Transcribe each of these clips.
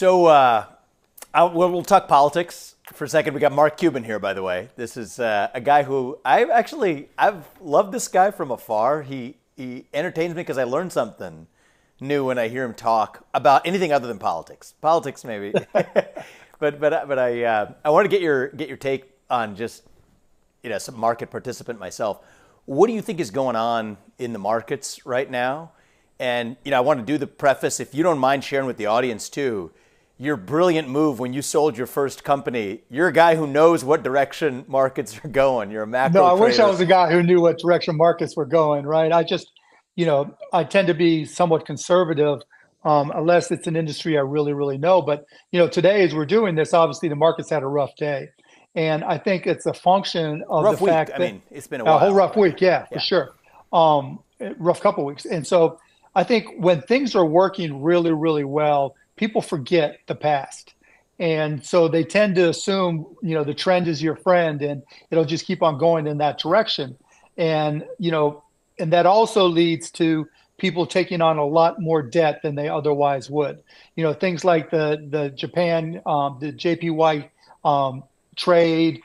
We'll talk politics for a second. We got Mark Cuban here, by the way. This is a guy who I've loved this guy from afar. He entertains me because I learn something new when I hear him talk about anything other than politics. Politics, maybe, but I want to get your take on just some market participant myself. What do you think is going on in the markets right now? And I want to do the preface, if you don't mind sharing with the audience too, your brilliant move when you sold your first company. You're a guy who knows what direction markets are going. You're a macro No, I trader. wish I was a guy who knew what direction markets were going, right? I just, I tend to be somewhat conservative unless it's an industry I really, really know. But, today as we're doing this, obviously the market's had a rough day. And I think it's a function of rough the week. fact that it's been a while. A whole rough week, yeah, for sure. Rough couple of weeks. And so I think when things are working really, really well, people forget the past. And so they tend to assume, the trend is your friend and it'll just keep on going in that direction. And, and that also leads to people taking on a lot more debt than they otherwise would. Things like the Japan, the JPY trade.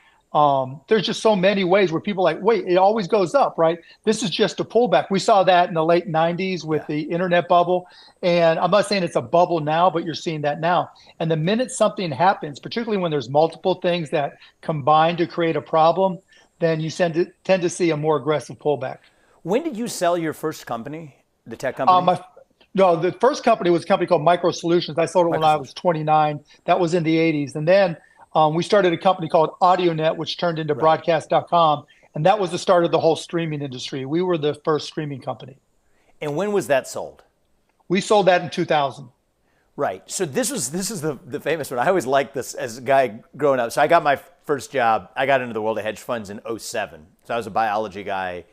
There's just so many ways where people are like, wait, it always goes up, right? This is just a pullback. We saw that in the late 90s with the internet bubble. And I'm not saying it's a bubble now, but you're seeing that now. And the minute something happens, particularly when there's multiple things that combine to create a problem, then you tend to see a more aggressive pullback. When did you sell your first company, the tech company? No, the first company was a company called Micro Solutions. I sold it when I was 29. That was in the 80s. And then we started a company called AudioNet, which turned into broadcast.com. And that was the start of the whole streaming industry. We were the first streaming company. And when was that sold? We sold that in 2000. Right. So this is the famous one. I always liked this as a guy growing up. So I got my first job. I got into the world of hedge funds in 2007. So I was a biology guy,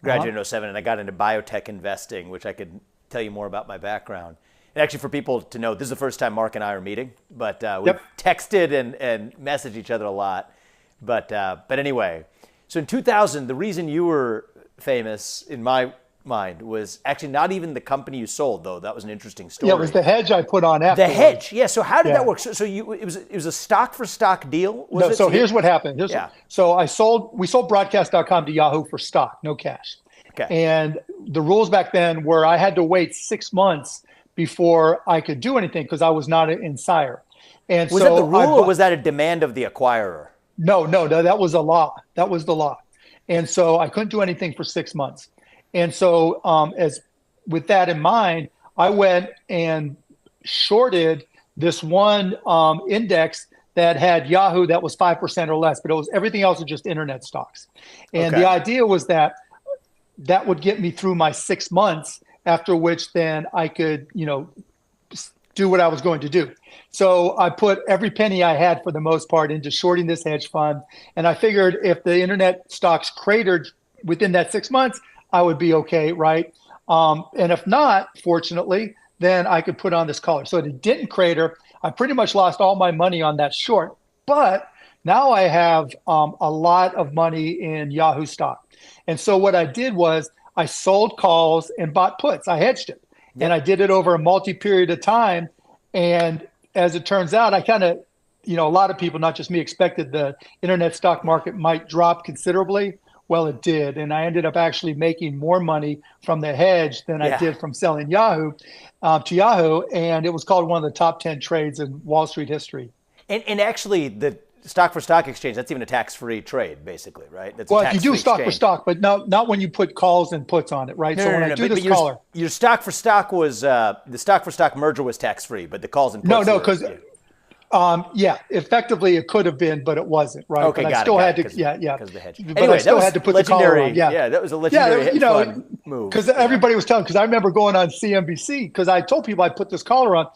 graduated in 2007, and I got into biotech investing, which I could tell you more about my background. And actually, for people to know, this is the first time Mark and I are meeting, but we've texted and messaged each other a lot. But anyway, so in 2000, the reason you were famous, in my mind, was actually not even the company you sold, though. That was an interesting story. Yeah, it was the hedge I put on after. The hedge, yeah. So how did that work? So it was a stock for stock deal? So here's what happened. So we sold broadcast.com to Yahoo for stock, no cash. Okay. And the rules back then were I had to wait 6 months before I could do anything because I was not an insider. And was that the rule or was that a demand of the acquirer? No, that was a law. That was the law. And so I couldn't do anything for 6 months. And so with that in mind, I went and shorted this one index that had Yahoo that was 5% or less, but it was everything else was just internet stocks. And the idea was that would get me through my 6 months, after which then I could, do what I was going to do. So I put every penny I had for the most part into shorting this hedge fund. And I figured if the internet stocks cratered within that 6 months, I would be okay, right? And if not, fortunately, then I could put on this collar. So it didn't crater. I pretty much lost all my money on that short. But now I have a lot of money in Yahoo stock. And so what I did was I sold calls and bought puts. I hedged it. And I did it over a multi-period of time. And as it turns out, I kind of, a lot of people, not just me, expected the internet stock market might drop considerably. Well, it did. And I ended up actually making more money from the hedge than I did from selling Yahoo to Yahoo. And it was called one of the top 10 trades in Wall Street history. And actually, the stock for stock exchange, that's even a tax-free trade, basically, right? That's if you do stock for stock, but not when you put calls and puts on it, right? When I do this collar. Your stock for stock was, the stock for stock merger was taxed-free, but the calls and puts because effectively it could have been, but it wasn't, right? Okay, but I still had to, because of the hedge. But anyway, I still had to put the collar on. Yeah, that was a legendary hedge fund move. Because everybody was telling, because I remember going on CNBC, because I told people I put this collar on,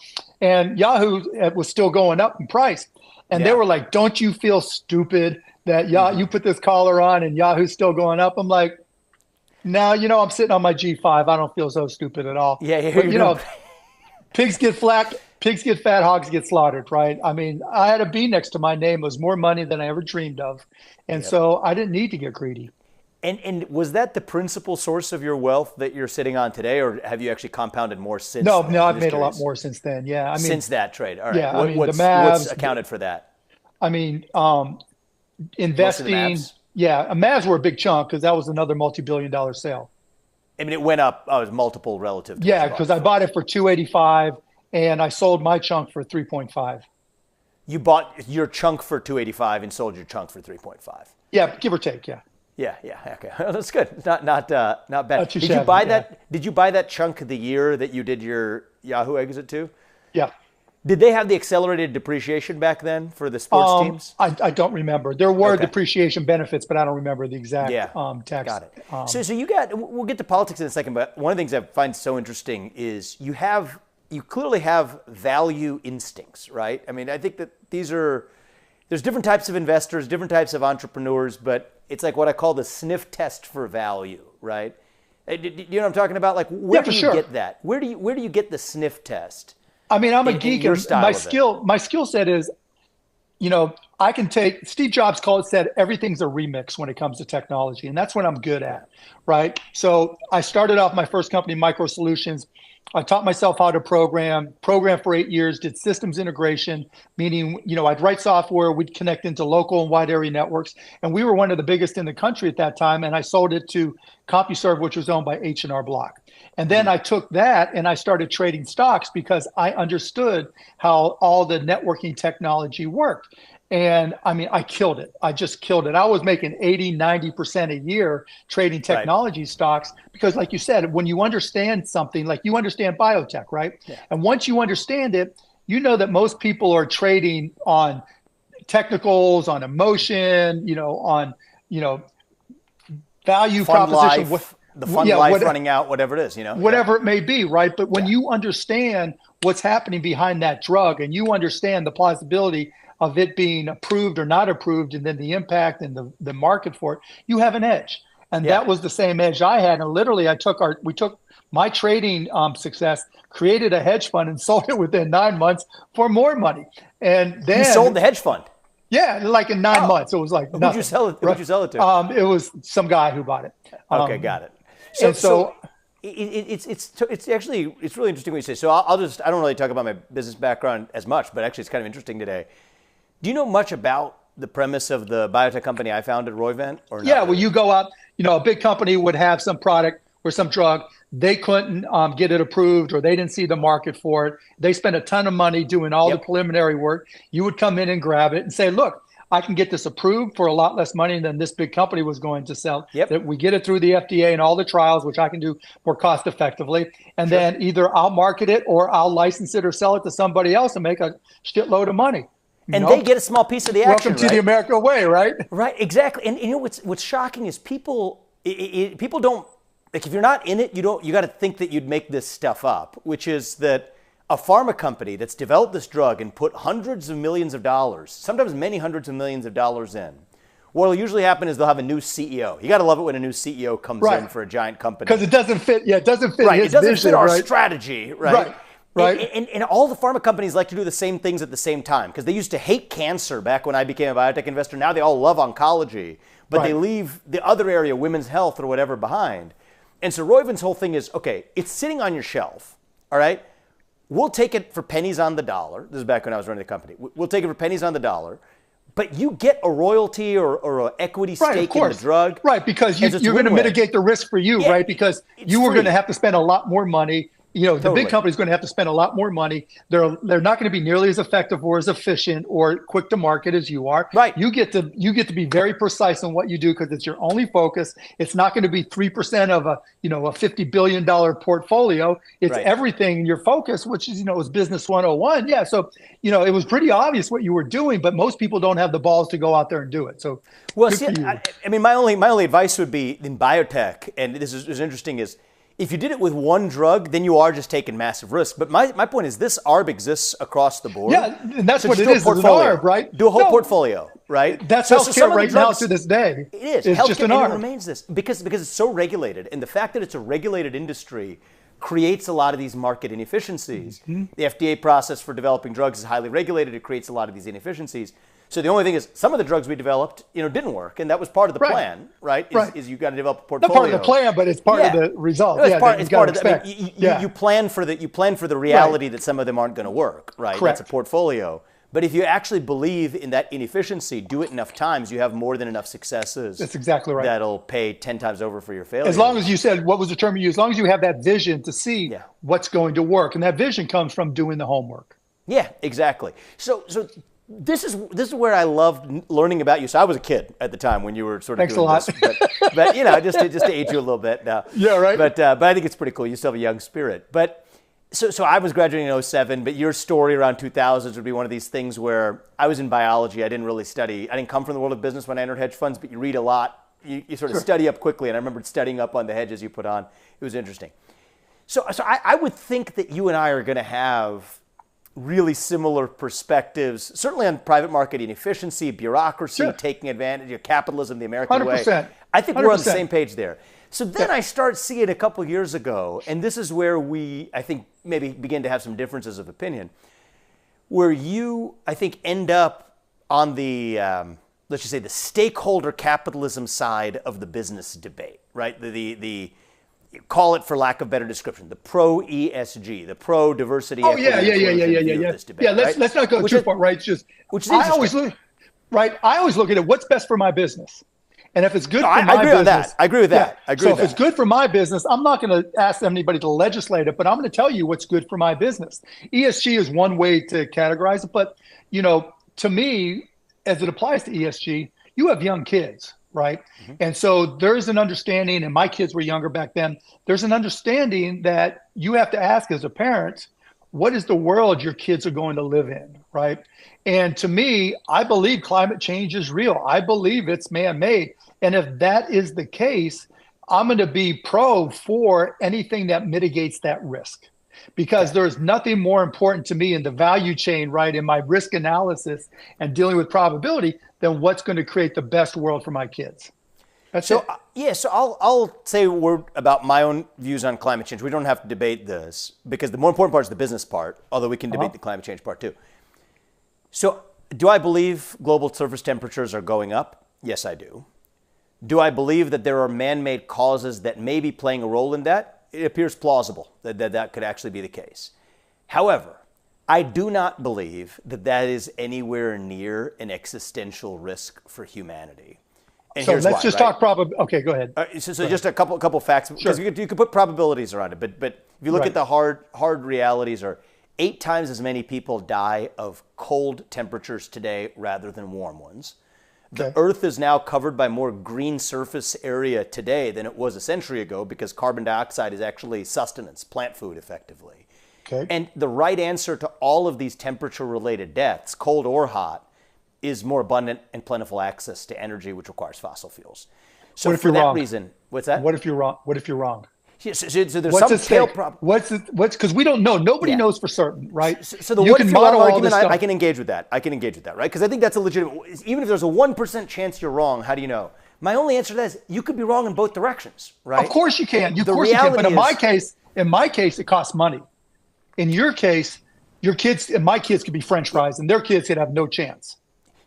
and Yahoo was still going up in price. And they were like, don't you feel stupid that you put this collar on and Yahoo's still going up? I'm like, no, I'm sitting on my G5. I don't feel so stupid at all. But, pigs get fat, hogs get slaughtered, right? I mean, I had a B next to my name. It was more money than I ever dreamed of. And so I didn't need to get greedy. And was that the principal source of your wealth that you're sitting on today, or have you actually compounded more since No, then? no, I've made a lot more since then. Yeah, I mean, since that trade. All right. yeah, I mean, What's the Mavs, accounted for that? I mean, Most of the investing. Mavs? Yeah, Mavs were a big chunk because that was another multi-billion-dollar sale. I mean, it went up. Oh, it was multiple relative to what Yeah, you bought because it I for. bought it for 285 and I sold my chunk for 3.5. You bought your chunk for 285 and sold your chunk for 3.5. Yeah, give or take. Yeah. Yeah, okay. That's good. Not bad. Not too Did you shabby, buy yeah. that? Did you buy that chunk the year that you did your Yahoo exit too? Yeah. Did they have the accelerated depreciation back then for the sports teams? I don't remember. There were Okay. depreciation benefits, but I don't remember the exact Yeah, tax. got it. So we'll get to politics in a second, but one of the things I find so interesting is you clearly have value instincts, right? I mean, I think that there's different types of investors, different types of entrepreneurs, but it's like what I call the sniff test for value, right? Do you know what I'm talking about? Like, where do you get that? Where do you get the sniff test? I mean, I'm a geek, your and style my skill set is, I can take. Steve Jobs said everything's a remix when it comes to technology, and that's what I'm good at, right? So I started off my first company, Micro Solutions. I taught myself how to program for 8 years, did systems integration, meaning, I'd write software, we'd connect into local and wide area networks. And we were one of the biggest in the country at that time. And I sold it to CompuServe, which was owned by H&R Block. And then I took that and I started trading stocks because I understood how all the networking technology worked. And I mean, I killed it. I just killed it. I was making 80, 90% a year trading technology stocks because, like you said, when you understand something, like you understand biotech, right? Yeah. And once you understand it, you know that most people are trading on technicals, on emotion, on, value fun proposition. Life, the fun life running out, whatever it is, Whatever it may be, right? But when you understand what's happening behind that drug and you understand the plausibility of it being approved or not approved, and then the impact and the market for it, you have an edge. And that was the same edge I had. And literally, we took my trading success, created a hedge fund, and sold it within 9 months for more money. And then you sold the hedge fund. Yeah, like in 9 months, it was like nothing. Who'd you sell it? Who'd you sell it to? It was some guy who bought it. Okay, got it. So it's actually really interesting what you say. So I don't really talk about my business background as much, but actually it's kind of interesting today. Do you know much about the premise of the biotech company I founded, Roivant? Or not? Yeah, well, you go up, a big company would have some product or some drug. They couldn't get it approved, or they didn't see the market for it. They spent a ton of money doing all the preliminary work. You would come in and grab it and say, look, I can get this approved for a lot less money than this big company was going to sell. That we get it through the FDA and all the trials, which I can do more cost effectively. And then either I'll market it or I'll license it or sell it to somebody else and make a shitload of money. And they get a small piece of the action. Welcome to the American way, right? Right, exactly. And what's shocking is people don't, like, if you're not in it, you got to think that you'd make this stuff up, which is that a pharma company that's developed this drug and put hundreds of millions of dollars, sometimes many hundreds of millions of dollars in, what will usually happen is they'll have a new CEO. You got to love it when a new CEO comes in for a giant company. Because it doesn't fit. Yeah, it doesn't fit his vision. It doesn't fit our strategy, right? Right. And all the pharma companies like to do the same things at the same time because they used to hate cancer back when I became a biotech investor. Now they all love oncology, but they leave the other area, women's health or whatever, behind. And so Roivant's whole thing is, okay, it's sitting on your shelf, all right? We'll take it for pennies on the dollar. This is back when I was running the company. We'll take it for pennies on the dollar. But you get a royalty or an equity stake in the drug. Right, because you're going to mitigate the risk for you, right? Because you were going to have to spend a lot more money. The big company's going to have to spend a lot more money. They're not going to be nearly as effective or as efficient or quick to market as you are. Right. You get to be very precise on what you do because it's your only focus. It's not going to be 3% of a $50 billion portfolio. It's everything in your focus, which is is business 101. Yeah. So it was pretty obvious what you were doing, but most people don't have the balls to go out there and do it. So I mean, my only advice would be in biotech, and this is interesting, is if you did it with one drug, then you are just taking massive risk. But my point is this ARB exists across the board. Yeah, and that's what it is, an ARB, right? Do a whole portfolio, right? That's healthcare right now to this day. It is. It's just an ARB. It remains this because it's so regulated. And the fact that it's a regulated industry creates a lot of these market inefficiencies. Mm-hmm. The FDA process for developing drugs is highly regulated. It creates a lot of these inefficiencies. So the only thing is, some of the drugs we developed, didn't work, and that was part of the plan, right? Is you got to develop a portfolio. Not part of the plan, but it's part of the result. No, it's part of the. I mean, yeah. you plan for the reality that some of them aren't going to work, right? Correct. That's a portfolio. But if you actually believe in that inefficiency, do it enough times, you have more than enough successes. That's exactly right. That'll pay 10 times over for your failure. As long as you said, what was the term you used? As long as you have that vision to see what's going to work, and that vision comes from doing the homework. Yeah, exactly. So this is where I loved learning about you. So I was a kid at the time when you were sort of doing this. But just to age you a little bit now. Yeah, right. But I think it's pretty cool. You still have a young spirit. But so I was graduating in 07, but your story around 2000s would be one of these things where I was in biology. I didn't really study. I didn't come from the world of business when I entered hedge funds, but you read a lot. You sort of study up quickly. And I remembered studying up on the hedges you put on. It was interesting. So I would think that you and I are going to have really similar perspectives, certainly on private market inefficiency, bureaucracy, taking advantage of capitalism the American 100%. way. I think we're on the 100%. same page there. So then I start seeing a couple years ago, and this is where we, I think, maybe begin to have some differences of opinion, where you, I think, end up on the, let's just say, the stakeholder capitalism side of the business debate, right? The call it, for lack of better description, the pro-ESG, the pro-diversity. Oh, yeah. Let's not go too far, right? It's just, I always look at it, what's best for my business? And if it's good for my business. I agree with that. So if it's good for my business, I'm not going to ask anybody to legislate it, but I'm going to tell you what's good for my business. ESG is one way to categorize it. But, to me, as it applies to ESG, you have young kids, right? Mm-hmm. And so there's an understanding, and my kids were younger back then, there's an understanding that you have to ask as a parent, what is the world your kids are going to live in, right? And to me, I believe climate change is real. I believe it's man-made. And if that is the case, I'm going to be for anything that mitigates that risk. Because there's nothing more important to me in the value chain, right, in my risk analysis and dealing with probability than what's going to create the best world for my kids. So I'll say a word about my own views on climate change. We don't have to debate this because the more important part is the business part, although we can debate the climate change part too. So do I believe global surface temperatures are going up? Yes, I do. Do I believe that there are man-made causes that may be playing a role in that? It appears plausible that could actually be the case. However, I do not believe that is anywhere near an existential risk for humanity. And so let's just talk probability. Okay, go ahead. So just a couple facts, because you could put probabilities around it. But if you look at the hard realities, are 8 times as many people die of cold temperatures today rather than warm ones. The Earth is now covered by more green surface area today than it was a century ago because carbon dioxide is actually sustenance, plant food effectively. Okay. And the right answer to all of these temperature-related deaths, cold or hot, is more abundant and plentiful access to energy, which requires fossil fuels. So for that reason, what's that? What if you're wrong? What if you're wrong? Yeah, so there's some tail problem. What's because we don't know. Nobody knows for certain, right? So the what if you're wrong argument, I can engage with that. Right? Because I think that's a legitimate. Even if there's a 1% chance you're wrong, how do you know? My only answer to that is you could be wrong in both directions, right? Of course you can. Of course you can. But in my case, it costs money. In your case, my kids could be French fries, and their kids could have no chance.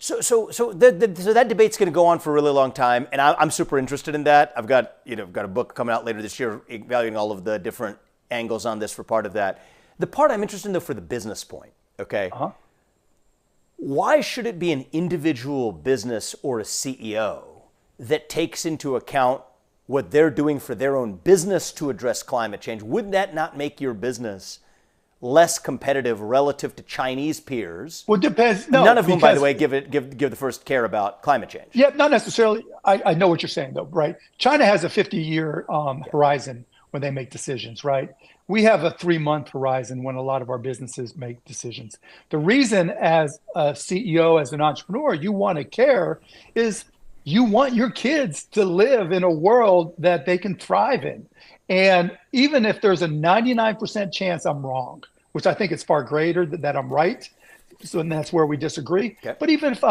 So that debate's going to go on for a really long time, and I'm super interested in that. I've got a book coming out later this year evaluating all of the different angles on this for part of that. The part I'm interested in, though, for the business point, okay? Why should it be an individual business or a CEO that takes into account what they're doing for their own business to address climate change? Wouldn't that not make your business less competitive relative to Chinese peers? Well, it depends. No, none of whom, by the way, give the first care about climate change. Yeah, not necessarily. I know what you're saying, though, right? China has a 50-year horizon when they make decisions, right? We have a 3-month horizon when a lot of our businesses make decisions. The reason, as a CEO, as an entrepreneur, you want to care is you want your kids to live in a world that they can thrive in. And even if there's a 99% chance I'm wrong, which I think is far greater that I'm right, so that's where we disagree. Okay. But even if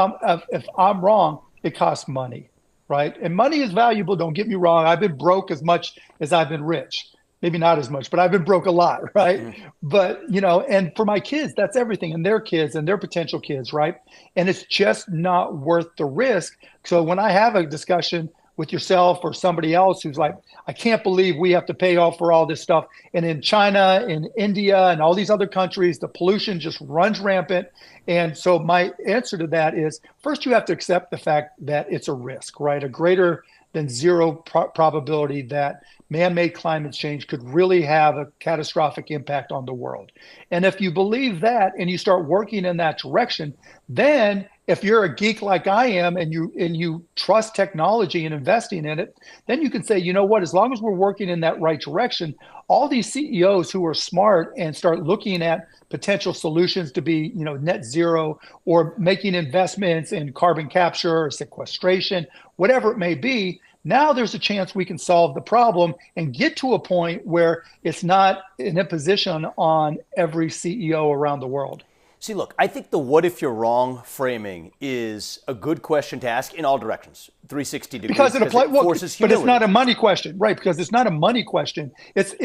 I'm wrong, it costs money, right? And money is valuable. Don't get me wrong. I've been broke as much as I've been rich. maybe not as much, but I've been broke a lot, right? But, and for my kids, that's everything, and their kids and their potential kids, right? And it's just not worth the risk. So when I have a discussion with yourself or somebody else who's like, I can't believe we have to pay off for all this stuff. And in China, in India, and all these other countries, the pollution just runs rampant. And so my answer to that is, first, you have to accept the fact that it's a risk, right? A greater than zero probability that man-made climate change could really have a catastrophic impact on the world. And if you believe that and you start working in that direction, then if you're a geek like I am and you trust technology and investing in it, then you can say, you know what, as long as we're working in that right direction, all these CEOs who are smart and start looking at potential solutions to be, net zero, or making investments in carbon capture or sequestration, whatever it may be, now there's a chance we can solve the problem and get to a point where it's not an imposition on every CEO around the world. See, look, I think the what if you're wrong framing is a good question to ask in all directions, 360 degrees. Because it applies, forces but humility. it's not a money question, right? Because it's not a money question. It's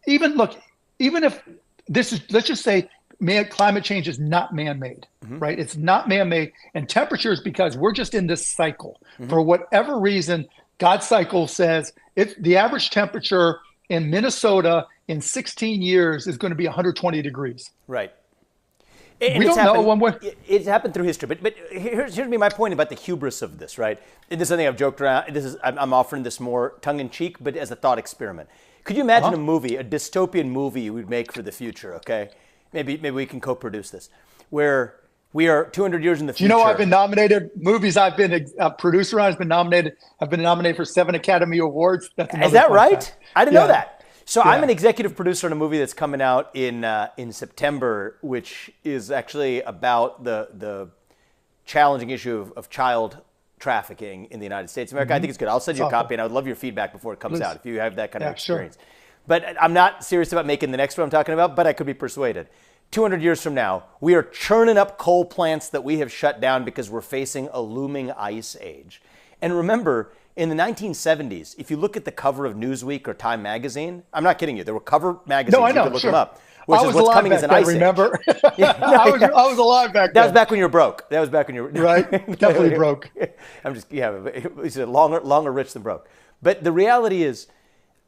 even if this is, let's just say climate change is not man-made, right? It's not man-made, and temperatures, because we're just in this cycle. For whatever reason, God's cycle says the average temperature in Minnesota in 16 years is going to be 120 degrees. Right. We don't know when we're... It's happened through history, but here's my point about the hubris of this, right? And this is something I've joked around. I'm offering this more tongue-in-cheek, but as a thought experiment. Could you imagine a movie, a dystopian movie you would make for the future, okay? Maybe we can co-produce this, where we are 200 years in the future. I've been nominated. Movies I've been a producer on has been nominated. I've been nominated for 7 Academy Awards. Is that right? Fact. I didn't know that. So I'm an executive producer on a movie that's coming out in September, which is actually about the challenging issue of child trafficking in the United States of America. I think it's good. I'll send you a copy, and I would love your feedback before it comes out if you have that kind of experience. Sure. But I'm not serious about making the next one I'm talking about, but I could be persuaded. 200 years from now, we are churning up coal plants that we have shut down because we're facing a looming ice age. And remember, in the 1970s, if you look at the cover of Newsweek or Time magazine, I'm not kidding you, there were cover magazines, you could look them up, which is what's coming as an ice age. Remember? I was alive back then. That was back when you were broke. Right, definitely broke. I'm just, it's longer rich than broke. But the reality is,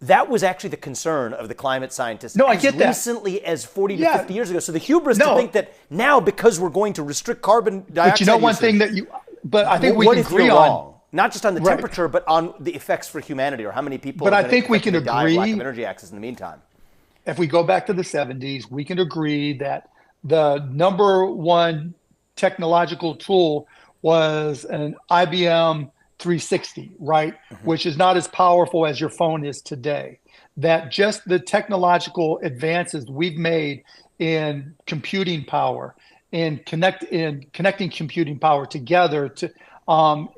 that was actually the concern of the climate scientists as recently as 40 to 50 years ago. So the hubris to think that now, because we're going to restrict carbon dioxide But one thing that I think we can agree on, not just on the temperature, but on the effects for humanity, or how many people but I think we can agree, lack of energy access in the meantime. If we go back to the 70s, we can agree that the number one technological tool was an IBM 360, right? Which is not as powerful as your phone is today. That just the technological advances we've made in computing power, in connecting computing power together to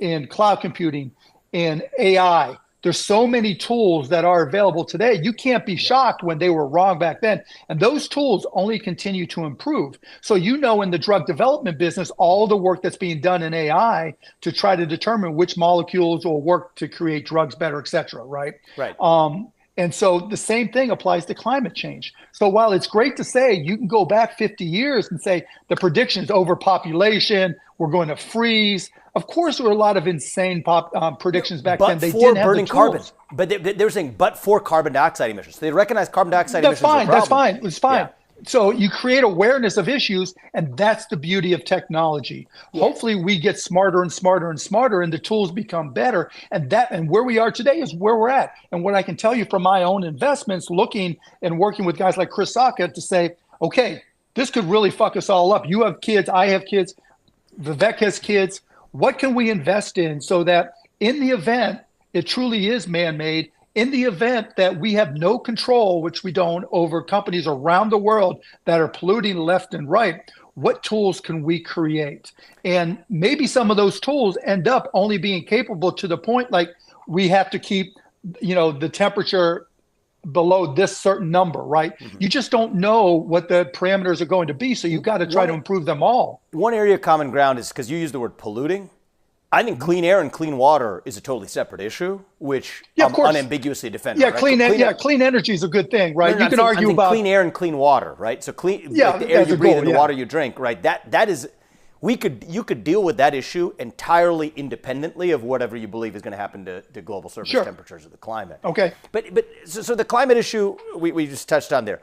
in cloud computing, in AI. There's so many tools that are available today. You can't be shocked when they were wrong back then. And those tools only continue to improve. So in the drug development business, all the work that's being done in AI to try to determine which molecules will work to create drugs better, et cetera, right? Right. And so the same thing applies to climate change. So while it's great to say you can go back 50 years and say the predictions, overpopulation, we're going to freeze. Of course, there were a lot of insane predictions back then. They didn't have burning the tools. carbon. But they were saying but for carbon dioxide emissions. So they recognize carbon dioxide emissions are a problem. That's fine. It's fine. Yeah. So you create awareness of issues, and that's the beauty of technology. Yeah. Hopefully we get smarter and smarter and smarter, and the tools become better. And where we are today is where we're at. And what I can tell you from my own investments, looking and working with guys like Chris Sacca to say, okay, this could really fuck us all up. You have kids, I have kids, Vivek has kids. What can we invest in so that in the event it truly is man-made, in the event that we have no control, which we don't, over companies around the world that are polluting left and right, what tools can we create? And maybe some of those tools end up only being capable to the point like we have to keep, the temperature below this certain number, right? Mm-hmm. You just don't know what the parameters are going to be, so you've got to try to improve them all. One area of common ground is, because you use the word polluting, I think clean air and clean water is a totally separate issue, which Yeah, I'm of course. unambiguously defending. Yeah, right? clean energy is a good thing, right? No, You can argue I'm about clean air and clean water, right? So clean, Yeah, like the air as you a breathe goal, and the yeah. water you drink, right? That is, you could deal with that issue entirely independently of whatever you believe is going to happen to global surface Sure. temperatures or the climate. Okay. But so the climate issue we just touched on there.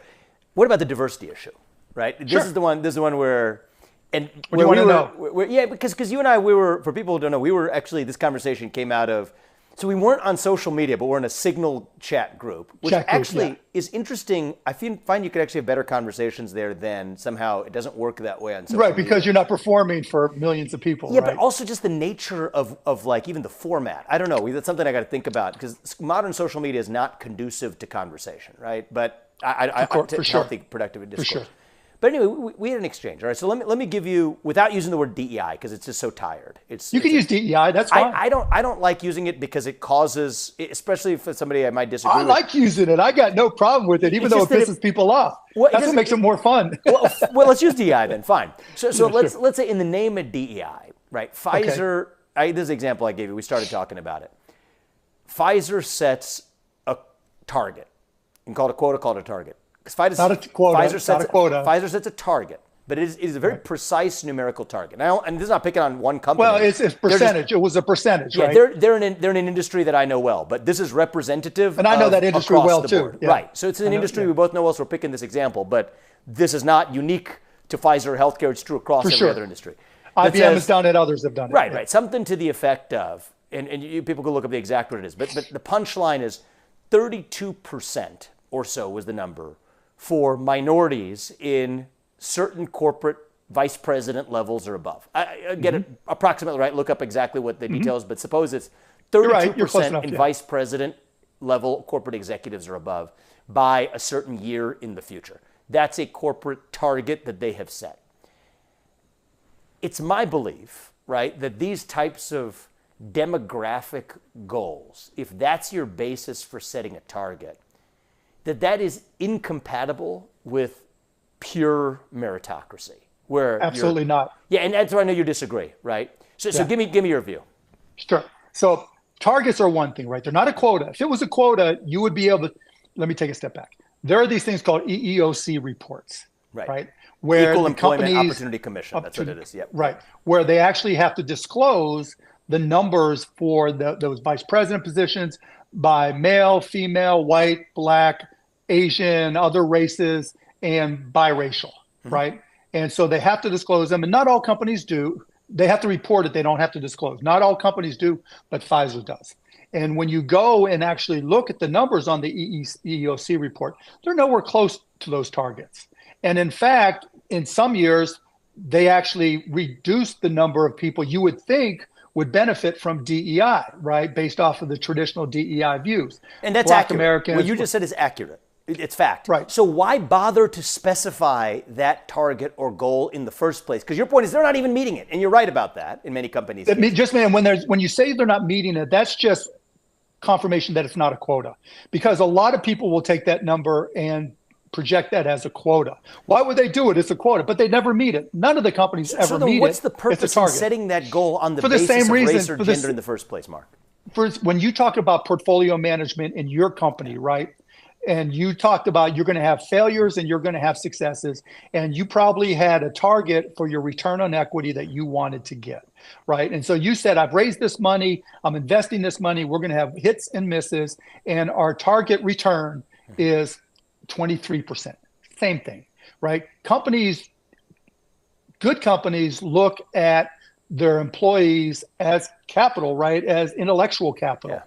What about the diversity issue, right? Sure. This is the one where. And what do you want to know? Yeah, because you and I, for people who don't know, we were actually, this conversation came out of, so we weren't on social media, but we're in a Signal chat group, which actually is interesting. I find you could actually have better conversations there than somehow it doesn't work that way on social media. Right, because you're not performing for millions of people. Yeah, right? but also just the nature of like even the format. I don't know. That's something I got to think about because modern social media is not conducive to conversation, right? But for sure. healthy, productive discourse. For sure. But anyway, we had an exchange. All right, so let me give you, without using the word DEI because it's just so tired. You can use DEI. That's fine. I don't like using it because it causes, especially for somebody I might disagree with. I like using it. I got no problem with it, even though it pisses people off. That's what makes it more fun. well, let's use DEI then. Fine. So let's say in the name of DEI, right? Pfizer. This is the example I gave you. We started talking about it. Pfizer sets a target. You can call it a quota, call it a target. Not a quota. Pfizer sets a target, but it is a very precise numerical target. Now, and this is not picking on one company. Well, it's percentage. It was a percentage, right? They're in an industry that I know well, but this is representative. And I know that industry well too. Yeah. Right. So it's an industry we both know well. So we're picking this example, but this is not unique to Pfizer Healthcare. It's true across every other industry. IBM has done it. Others have done it. Right. Something to the effect of, and people can look up the exact what it is, but the punchline is 32% or so was the number for minorities in certain corporate vice president levels or above. I get it approximately right. Look up exactly what the details, but suppose it's 32% in vice president level corporate executives or above by a certain year in the future. That's a corporate target that they have set. It's my belief, right, that these types of demographic goals, if that's your basis for setting a target, that is incompatible with pure meritocracy. Where absolutely not. Yeah, and that's where I know you disagree, right? So give me your view. Sure. So targets are one thing, right? They're not a quota. If it was a quota, you would be able to. Let me take a step back. There are these things called EEOC reports, right? Where Equal Employment Opportunity Commission. That's what it is. Yep. Right. Where they actually have to disclose the numbers for those vice president positions by male, female, white, black, Asian, other races, and biracial, right? And so they have to disclose them, and not all companies do. They have to report it. They don't have to disclose. Not all companies do, but Pfizer does. And when you go and actually look at the numbers on the EEOC report, they're nowhere close to those targets. And in fact, in some years, they actually reduced the number of people you would think would benefit from DEI, right? Based off of the traditional DEI views. And that's Black accurate. Americans, what you just said is accurate. It's fact. Right. So why bother to specify that target or goal in the first place? Because your point is they're not even meeting it. And you're right about that in many companies. When you say they're not meeting it, that's just confirmation that it's not a quota. Because a lot of people will take that number and project that as a quota. Why would they do it? It's a quota, but they never meet it. None of the companies ever meet it. What's the purpose of setting that goal on the basis of race or gender in the first place, Mark? When you talk about portfolio management in your company, right? And you talked about you're going to have failures and you're going to have successes. And you probably had a target for your return on equity that you wanted to get, right? And so you said, I've raised this money, I'm investing this money, we're going to have hits and misses, and our target return is 23%. Same thing, right? Good companies look at their employees as capital, right? As intellectual capital. Yeah.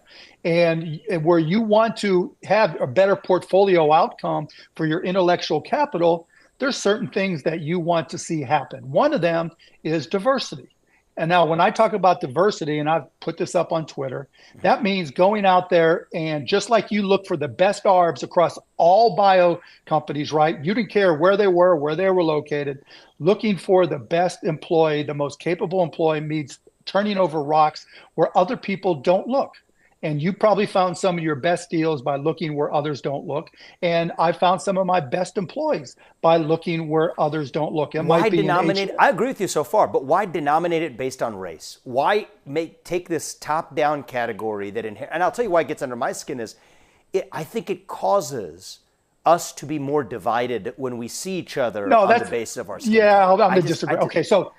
And where you want to have a better portfolio outcome for your intellectual capital, there's certain things that you want to see happen. One of them is diversity. And now when I talk about diversity, and I've put this up on Twitter, that means going out there and just like you look for the best ARBs across all bio companies, right? You didn't care where they were located, looking for the best employee, the most capable employee means turning over rocks where other people don't look. And you probably found some of your best deals by looking where others don't look. And I found some of my best employees by looking where others don't look. Why denominate? I agree with you so far, but why denominate it based on race? Why take this top-down category that and I'll tell you why it gets under my skin is, I think it causes us to be more divided when we see each other on the basis of our skin. Yeah, I'm going to disagree. Okay, so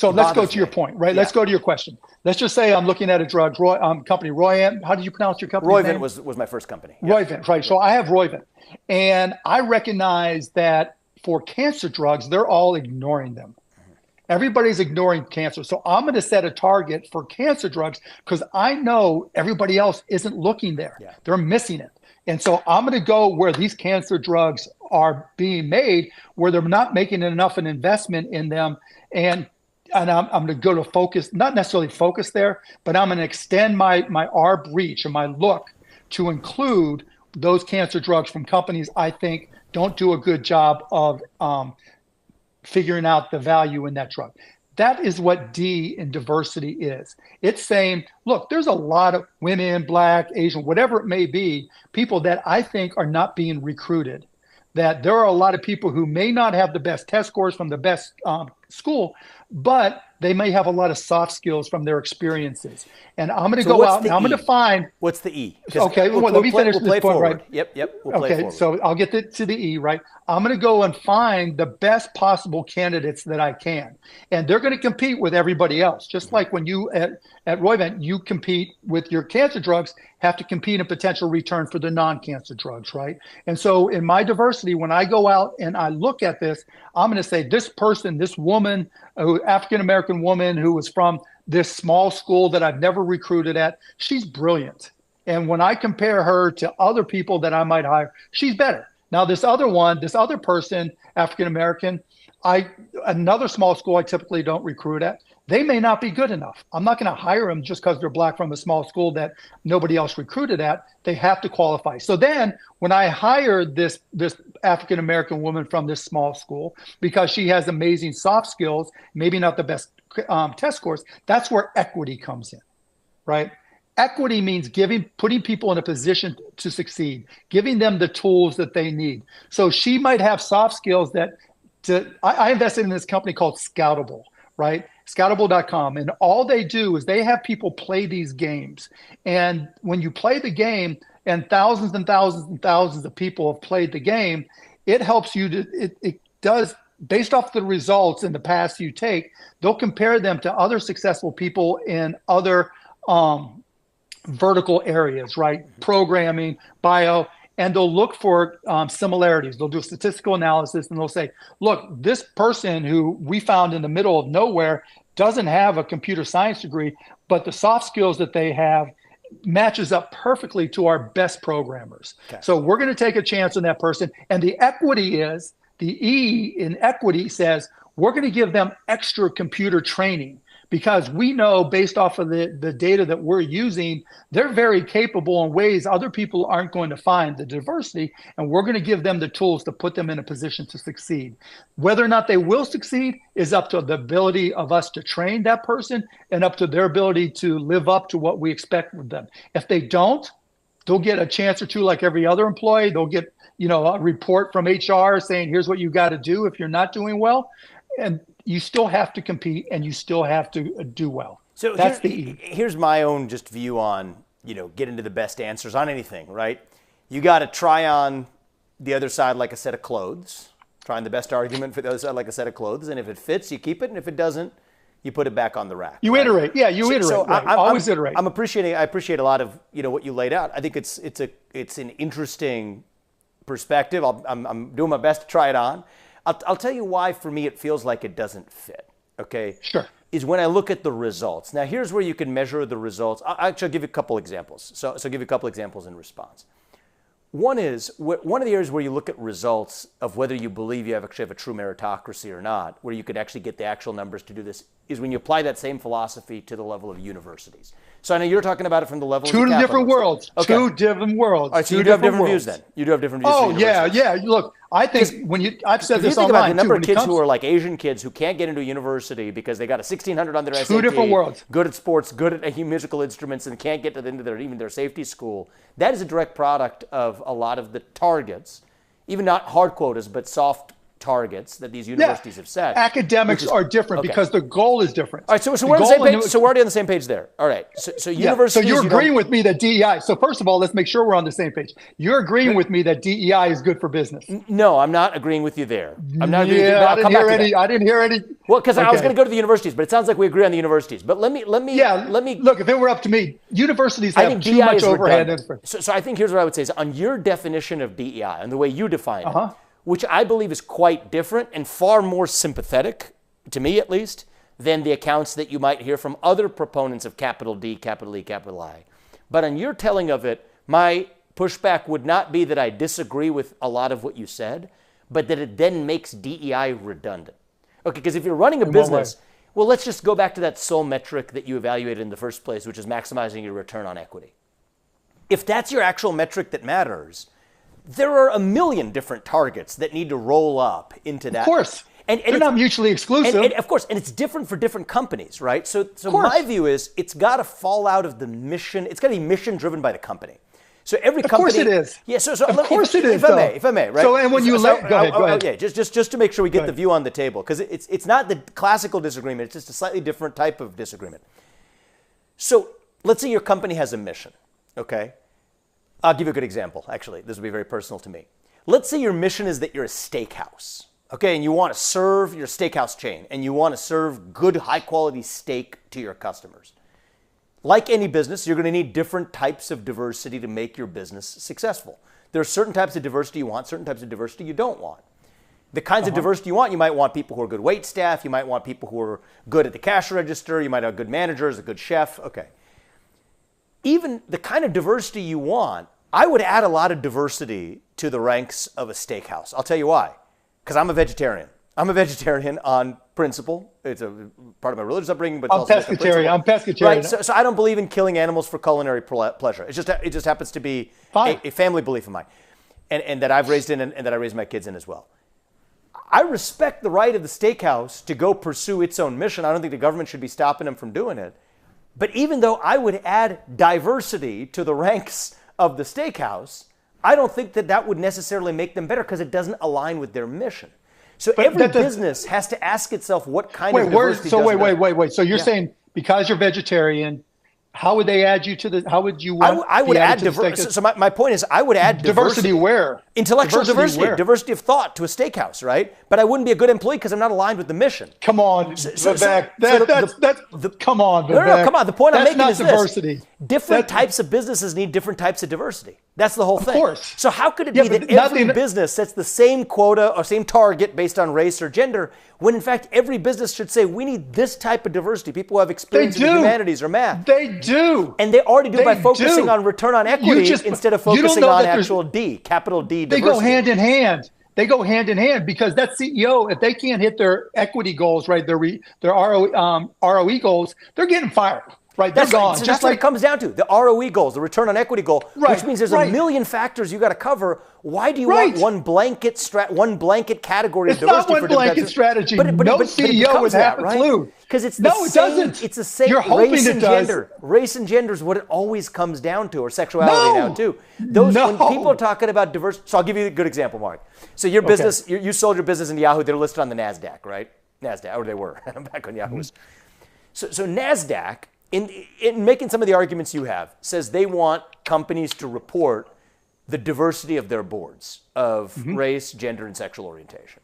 let's go to your point, right? Yeah. Let's go to your question. Let's just say I'm looking at a drug company, Roivant. How did you pronounce your company name? Roivant was my first company. Yeah. Roivant, right. So I have Roivant. And I recognize that for cancer drugs, they're all ignoring them. Everybody's ignoring cancer. So I'm going to set a target for cancer drugs because I know everybody else isn't looking there. Yeah. They're missing it. And so I'm going to go where these cancer drugs are being made, where they're not making enough an investment in them. And I'm going to go to focus, not necessarily focus there, but I'm going to extend my ARB reach and my look to include those cancer drugs from companies I think don't do a good job of figuring out the value in that drug. That is what D in diversity is. It's saying, look, there's a lot of women, Black, Asian, whatever it may be, people that I think are not being recruited. That there are a lot of people who may not have the best test scores from the best school, but they may have a lot of soft skills from their experiences. And I'm going to go out and I'm going to find. What's the E? Okay, let me finish this point, right? Yep. We'll play forward. So I'll get to the E, right? I'm going to go and find the best possible candidates that I can. And they're going to compete with everybody else. Just like when you at Roivant, you compete with your cancer drugs, have to compete in potential return for the non-cancer drugs, right? And so in my diversity, when I go out and I look at this, I'm going to say this person, this woman, African-American woman who was from this small school that I've never recruited at, she's brilliant. And when I compare her to other people that I might hire, she's better. Now, this other person, African-American, another small school I typically don't recruit at, they may not be good enough. I'm not going to hire them just because they're Black from a small school that nobody else recruited at. They have to qualify. So then when I hired this African-American woman from this small school, because she has amazing soft skills, maybe not the best test scores, that's where equity comes in, right? Equity means putting people in a position to succeed, giving them the tools that they need. So she might have soft skills I invested in this company called Scoutable, right? Scoutable.com. And all they do is they have people play these games. And when you play the game and thousands and thousands and thousands of people have played the game, it helps you it does, based off the results in the past you take, they'll compare them to other successful people in other vertical areas, right? Programming, bio, and they'll look for similarities. They'll do a statistical analysis and they'll say, look, this person who we found in the middle of nowhere doesn't have a computer science degree, but the soft skills that they have matches up perfectly to our best programmers. Okay. So we're going to take a chance on that person. And the E in equity says, we're going to give them extra computer training. Because we know based off of the data that we're using, they're very capable in ways other people aren't going to find the diversity, and we're going to give them the tools to put them in a position to succeed. Whether or not they will succeed is up to the ability of us to train that person and up to their ability to live up to what we expect of them. If they don't, they'll get a chance or two like every other employee. They'll get, a report from HR saying, here's what you got to do if you're not doing well. And you still have to compete and you still have to do well. So that's the E. Here's my own just view on, getting to the best answers on anything, right? You got to try on the other side like a set of clothes, trying the best argument for the other side like a set of clothes. And if it fits, you keep it. And if it doesn't, you put it back on the rack. You iterate. Yeah, you iterate. So right. Always iterate. I appreciate a lot of, what you laid out. I think it's an interesting perspective. I'm doing my best to try it on. I'll tell you why, for me, it feels like it doesn't fit, okay? Sure. Is when I look at the results. Now, here's where you can measure the results. I'll give you a couple examples. So give you a couple examples in response. One is, one of the areas where you look at results of whether you believe you actually have a true meritocracy or not, where you could actually get the actual numbers to do this, is when you apply that same philosophy to the level of universities. So I know you're talking about it from the level of Two different worlds. Okay. Two different worlds. All right, so you do have different views then. You do have different views. Oh, yeah. Look, I think I've said If you this think about online the number too, of kids who are like Asian kids who can't get into a university because they got a 1600 on their SAT, two different worlds. good at sports, good at musical instruments, and can't get to the end of even their safety school. That is a direct product of a lot of the targets, even not hard quotas, but soft targets that these universities have set. Academics are different because the goal is different. All right, so we're on the same page. So we're already on the same page there. All right, so universities. So you're agreeing with me that DEI. So first of all, let's make sure we're on the same page. You're agreeing with me that DEI is good for business. No, I'm not agreeing with you there. I'm not agreeing with you. I didn't hear any. Well, because I was going to go to the universities, but it sounds like we agree on the universities. But let me. Look, if it were up to me, universities have too much overhead. So I think here's what I would say is on your definition of DEI and the way you define it, which I believe is quite different and far more sympathetic, to me at least, than the accounts that you might hear from other proponents of capital D, capital E, capital I. But on your telling of it, my pushback would not be that I disagree with a lot of what you said, but that it then makes DEI redundant. Okay, because if you're running a business, well, let's just go back to that sole metric that you evaluated in the first place, which is maximizing your return on equity. If that's your actual metric that matters, there are a million different targets that need to roll up into that. Of course. And they're not mutually exclusive. And of course, and it's different for different companies, right? So my view is it's got to fall out of the mission. It's got to be mission driven by the company. So every company. Of course it is. Yeah. So of course it is. If I may, right? So and when you go ahead. Yeah. Just to make sure we get the view on the table, because it's not the classical disagreement. It's just a slightly different type of disagreement. So let's say your company has a mission. Okay. I'll give you a good example, actually. This will be very personal to me. Let's say your mission is that you're a steakhouse, okay, and you want to serve your steakhouse chain, and you want to serve good, high-quality steak to your customers. Like any business, you're going to need different types of diversity to make your business successful. There are certain types of diversity you want, certain types of diversity you don't want. The kinds of diversity you might want people who are good wait staff, you might want people who are good at the cash register, you might have good managers, a good chef, okay. Even the kind of diversity you want, I would add a lot of diversity to the ranks of a steakhouse. I'll tell you why. Because I'm a vegetarian. I'm a vegetarian on principle. It's a part of my religious upbringing, but I'm pescatarian. I'm pescatarian. Right. So I don't believe in killing animals for culinary pleasure. It just happens to be a family belief of mine, and that I've raised in and that I raise my kids in as well. I respect the right of the steakhouse to go pursue its own mission. I don't think the government should be stopping them from doing it. But even though I would add diversity to the ranks of the steakhouse, I don't think that would necessarily make them better because it doesn't align with their mission. So every business has to ask itself what kind of diversity. Wait. So you're saying because you're vegetarian, how would they add you to the? How would you? I would add diversity. So my point is, I would add diversity where? Intellectual diversity, diversity of thought to a steakhouse, right? But I wouldn't be a good employee because I'm not aligned with the mission. Come on, Vivek. Come on, Vivek. No, come on. The point I'm making is diversity. Different types of businesses need different types of diversity. That's the whole thing. Of course. So how could it be that every business sets the same quota or same target based on race or gender, when in fact every business should say we need this type of diversity, people who have experience in the humanities or math. They do. And they already do by focusing on return on equity instead of focusing on actual D, capital D diversity. They go hand in hand. They go hand in hand because that CEO, if they can't hit their equity goals, right, their ROE goals, they're getting fired. Right, they're gone. So that's what it comes down to, the ROE goals, the return on equity goal, which means there's a million factors you got to cover. Why do you want one blanket category of diversity? It's not one blanket strategy. But no CEO would have a clue. Because it's it doesn't. It's the same. You're hoping it does. Race and gender is what it always comes down to, or sexuality now too. When people are talking about diversity, so I'll give you a good example, Mark. So your business, you sold your business in Yahoo. They're listed on the NASDAQ, right? NASDAQ, or they were back when Yahoo was. So NASDAQ, in making some of the arguments you have, says they want companies to report the diversity of their boards of race, gender, and sexual orientation.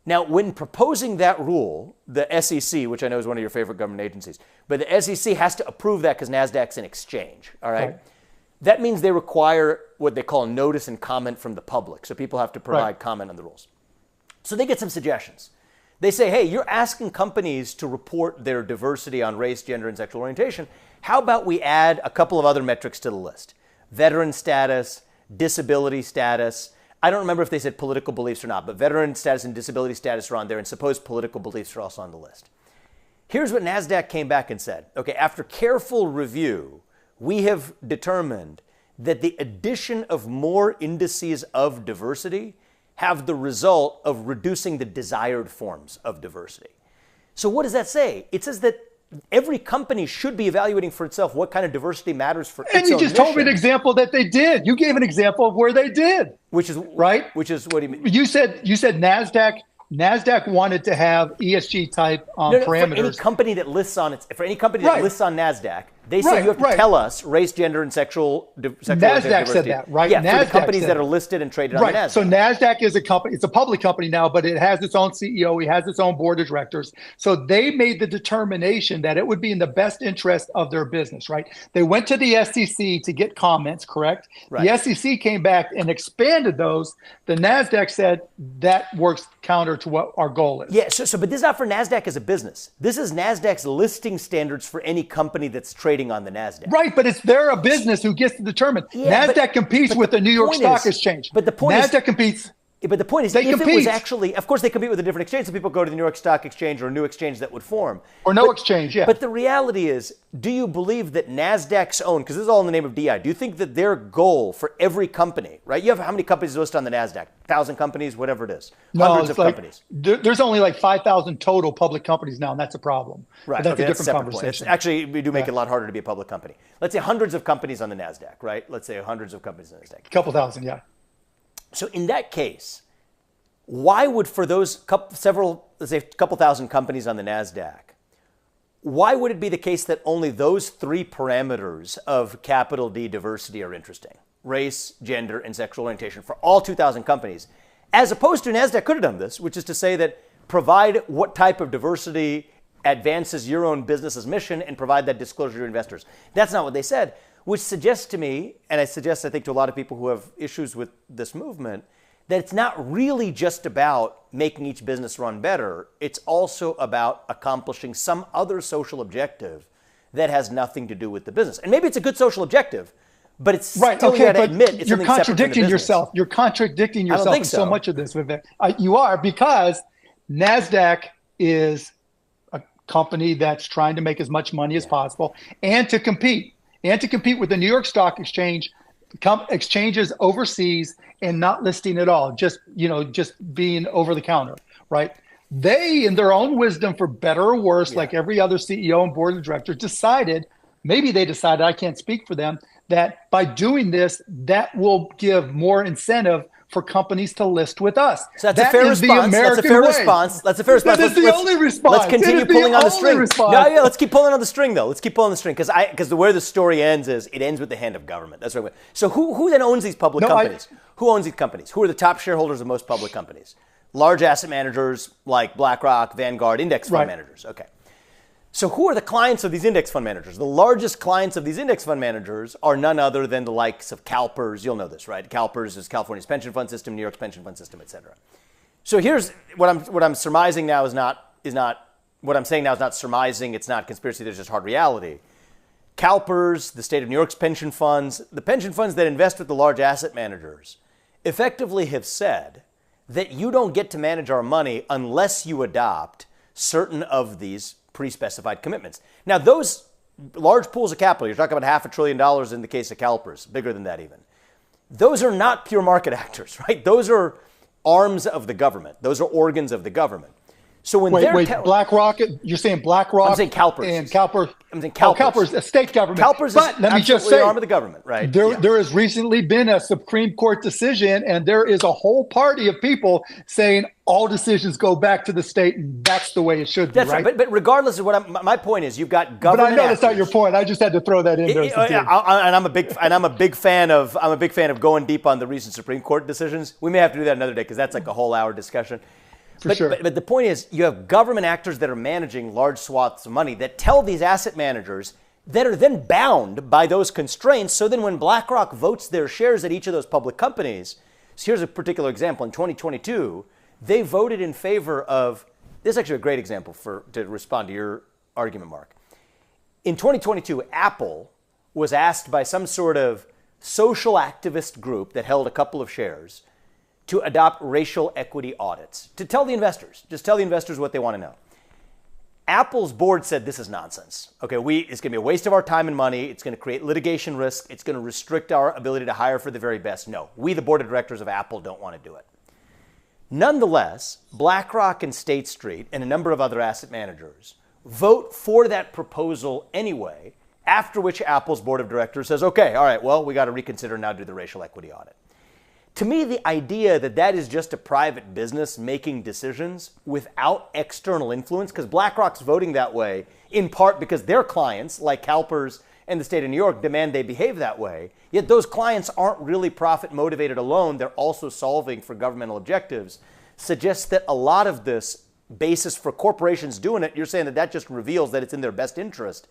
Now, when proposing that rule, the SEC, which I know is one of your favorite government agencies, but the SEC has to approve that because NASDAQ's an exchange, all right? That means they require what they call notice and comment from the public. So people have to provide comment on the rules. So they get some suggestions. They say, hey, you're asking companies to report their diversity on race, gender, and sexual orientation. How about we add a couple of other metrics to the list? Veteran status, disability status. I don't remember if they said political beliefs or not, but veteran status and disability status are on there, and suppose political beliefs are also on the list. Here's what NASDAQ came back and said. Okay, after careful review, we have determined that the addition of more indices of diversity have the result of reducing the desired forms of diversity. So what does that say? It says that every company should be evaluating for itself what kind of diversity matters for its own And you just told me an example that they did. You gave an example of where they did. Which is right. Which is, what do you mean? You said NASDAQ wanted to have ESG type parameters. For any company that lists on NASDAQ, they say you have to tell us race, gender, and sexual NASDAQ diversity. said that, right? Yeah, NASDAQ for the companies that are listed and traded on the NASDAQ. So NASDAQ is a company, it's a public company now, but it has its own CEO, it has its own board of directors. So they made the determination that it would be in the best interest of their business, right? They went to the SEC to get comments, correct? Right. The SEC came back and expanded those. The NASDAQ said that works counter to what our goal is. Yeah, but this is not for NASDAQ as a business. This is NASDAQ's listing standards for any company that's trading on the NASDAQ. Right, but they're a business who gets to determine. Yeah, NASDAQ competes with the New York Stock Exchange. But the point NASDAQ competes. But the point is, if it was actually, of course, they compete with a different exchange, so people go to the New York Stock Exchange or a new exchange that would form. Or no exchange, yeah. But the reality is, do you believe that NASDAQ's own, because this is all in the name of DEI, do you think that their goal for every company, right? You have how many companies listed on the NASDAQ? 1,000 companies, whatever it is. Hundreds of companies. There's only like 5,000 total public companies now, and that's a problem. Right. But that's a different conversation. Actually, we do make it a lot harder to be a public company. Let's say hundreds of companies on the NASDAQ, right? Let's say hundreds of companies on the NASDAQ. A couple thousand, yeah. So in that case, why would, for those couple thousand companies on the NASDAQ, why would it be the case that only those three parameters of capital D diversity are interesting? Race, gender, and sexual orientation for all 2,000 companies, as opposed to NASDAQ could have done this, which is to say that provide what type of diversity advances your own business's mission and provide that disclosure to investors. That's not what they said, which suggests to me, and I think to a lot of people who have issues with this movement, that it's not really just about making each business run better. It's also about accomplishing some other social objective that has nothing to do with the business. And maybe it's a good social objective, but it's still, you gotta admit, it's you're contradicting yourself. You're contradicting yourself in so much of this, Vivek. You are, because NASDAQ is a company that's trying to make as much money as possible and to compete with the New York Stock Exchange, exchanges overseas and not listing at all, just being over the counter, right? They, in their own wisdom, for better or worse, like every other CEO and board of directors, decided, I can't speak for them, that by doing this, that will give more incentive for companies to list with us. So that's a fair response. That's a fair response. That is the only response. Let's continue pulling on the string. Let's keep pulling on the string, though. Let's keep pulling the string, because where the story ends is it ends with the hand of government. That's right. So who then owns these public companies? Who owns these companies? Who are the top shareholders of most public companies? Large asset managers like BlackRock, Vanguard, index fund managers. Okay. So who are the clients of these index fund managers? The largest clients of these index fund managers are none other than the likes of CalPERS. You'll know this, right? CalPERS is California's pension fund system, New York's pension fund system, et cetera. So here's what I'm surmising now is not what I'm saying now is not surmising. It's not conspiracy. There's just hard reality. CalPERS, the state of New York's pension funds, the pension funds that invest with the large asset managers, effectively have said that you don't get to manage our money unless you adopt certain of these pre-specified commitments. Now, those large pools of capital, you're talking about $500 billion in the case of CalPERS, bigger than that even. Those are not pure market actors, right? Those are arms of the government. Those are organs of the government. So when BlackRock, you're saying BlackRock? I'm saying CalPERS. And CalPERS. I'm saying CalPERS. CalPERS, a state government. CalPERS is let me just say, arm of the government, right? There has recently been a Supreme Court decision, and there is a whole party of people saying all decisions go back to the state, and that's the way it should be, that's right? But regardless of my point is, you've got government. But I know that's not your point. I just had to throw that in there. And I'm a big fan of going deep on the recent Supreme Court decisions. We may have to do that another day because that's like a whole hour discussion. But the point is, you have government actors that are managing large swaths of money that tell these asset managers that are then bound by those constraints. So then when BlackRock votes their shares at each of those public companies, so here's a particular example. In 2022, they voted in favor of, this is actually a great example to respond to your argument, Mark. In 2022, Apple was asked by some sort of social activist group that held a couple of shares to adopt racial equity audits, to tell the investors, just tell the investors what they want to know. Apple's board said this is nonsense. Okay, it's going to be a waste of our time and money. It's going to create litigation risk. It's going to restrict our ability to hire for the very best. No, we, the board of directors of Apple, don't want to do it. Nonetheless, BlackRock and State Street and a number of other asset managers vote for that proposal anyway, after which Apple's board of directors says, okay, all right, well, we got to reconsider now do the racial equity audit. To me, the idea that that is just a private business making decisions without external influence, because BlackRock's voting that way in part because their clients, like CalPERS and the state of New York, demand they behave that way, yet those clients aren't really profit motivated alone, they're also solving for governmental objectives, suggests that a lot of this basis for corporations doing it, you're saying that that just reveals that it's in their best interest,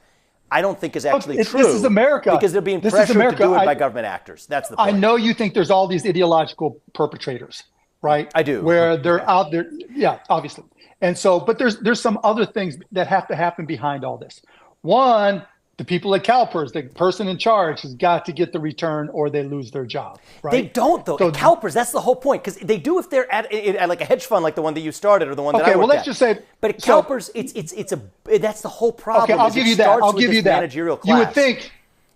I don't think is actually true. This is America. Because they're being pressured to do it by government actors. That's the point. I know you think there's all these ideological perpetrators, right? I do. Where they're out there. Yeah, obviously. And so, but there's some other things that have to happen behind all this. One, the people at CalPERS, the person in charge has got to get the return or they lose their job, right? They don't, though. So, at CalPERS, that's the whole point. Because they do if they're at like a hedge fund like the one that you started or the one that I worked at. Okay, well, let's just say. But at CalPERS, that's the whole problem. Okay, I'll give you that. I'll give you that. Managerial class. You would think.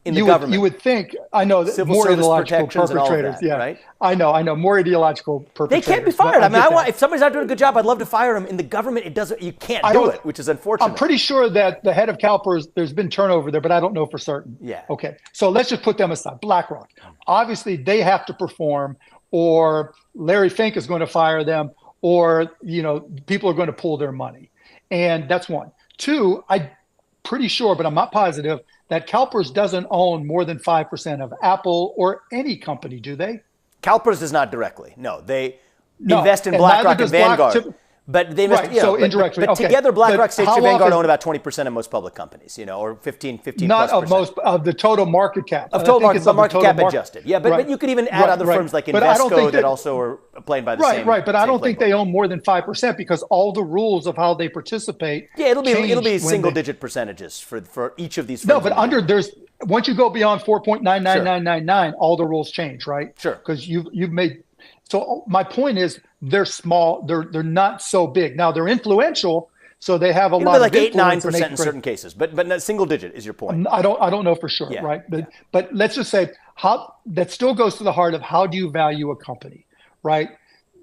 In the government. You would think, I know that Civil more service ideological protections and all of perpetrators. that, Yeah, right? I know, more ideological perpetrators. They can't be fired. I mean, if somebody's not doing a good job, I'd love to fire them. In the government, it doesn't. You can't do it, which is unfortunate. I'm pretty sure that the head of CalPERS, there's been turnover there, but I don't know for certain. Yeah. Okay, so let's just put them aside. BlackRock, obviously they have to perform, or Larry Fink is going to fire them, or people are going to pull their money, and that's one. Two, I'm pretty sure, but I'm not positive, that CalPERS doesn't own more than 5% of Apple or any company, do they? CalPERS does not directly. No, they invest in BlackRock and Vanguard. But they invest, right, so indirectly. But together, BlackRock, State Street, Vanguard own about 20% of most public companies, or 15 not plus of most of the total market cap. Of total market cap adjusted. Yeah, but you could even add other firms like Invesco that also are played by the same. Right, but I don't think they own more than 5% because all the rules of how they participate. Yeah, it'll be single-digit percentage for each of these firms. No, but once you go beyond 4.99999, all the rules change, right? Sure. Because you've made. So my point is, they're small. They're not so big. Now they're influential, so they have a lot of influence. 8-9% in certain cases, but not single digit is your point. I don't know for sure, right? But let's just say that still goes to the heart of how do you value a company, right?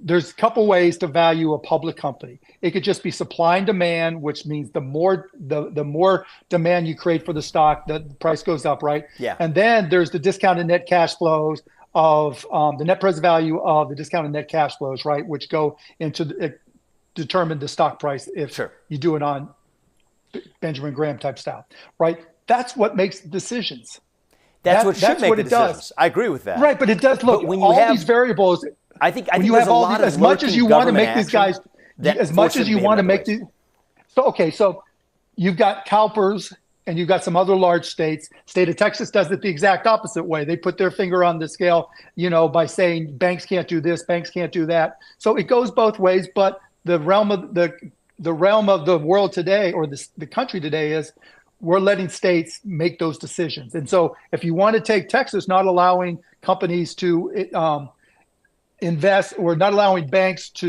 There's a couple ways to value a public company. It could just be supply and demand, which means the more demand you create for the stock, the price goes up, right? Yeah. And then there's the discounted net cash flows of the net present value of the discounted net cash flows, right, which go into determine the stock price if you do it on Benjamin Graham type style, right? That's what makes decisions. That's what should make the decisions. I agree with that. Right, but it does. Look, when all these variables. I think you have a lot of as much as you want to make these guys, as much as you want to make these. So you've got CalPERS. And you've got some other large states. State of Texas does it the exact opposite way. They put their finger on the scale, by saying banks can't do this, banks can't do that. So it goes both ways. But the realm of the world today, or the country today, is we're letting states make those decisions. And so if you want to take Texas not allowing companies to invest, or not allowing banks to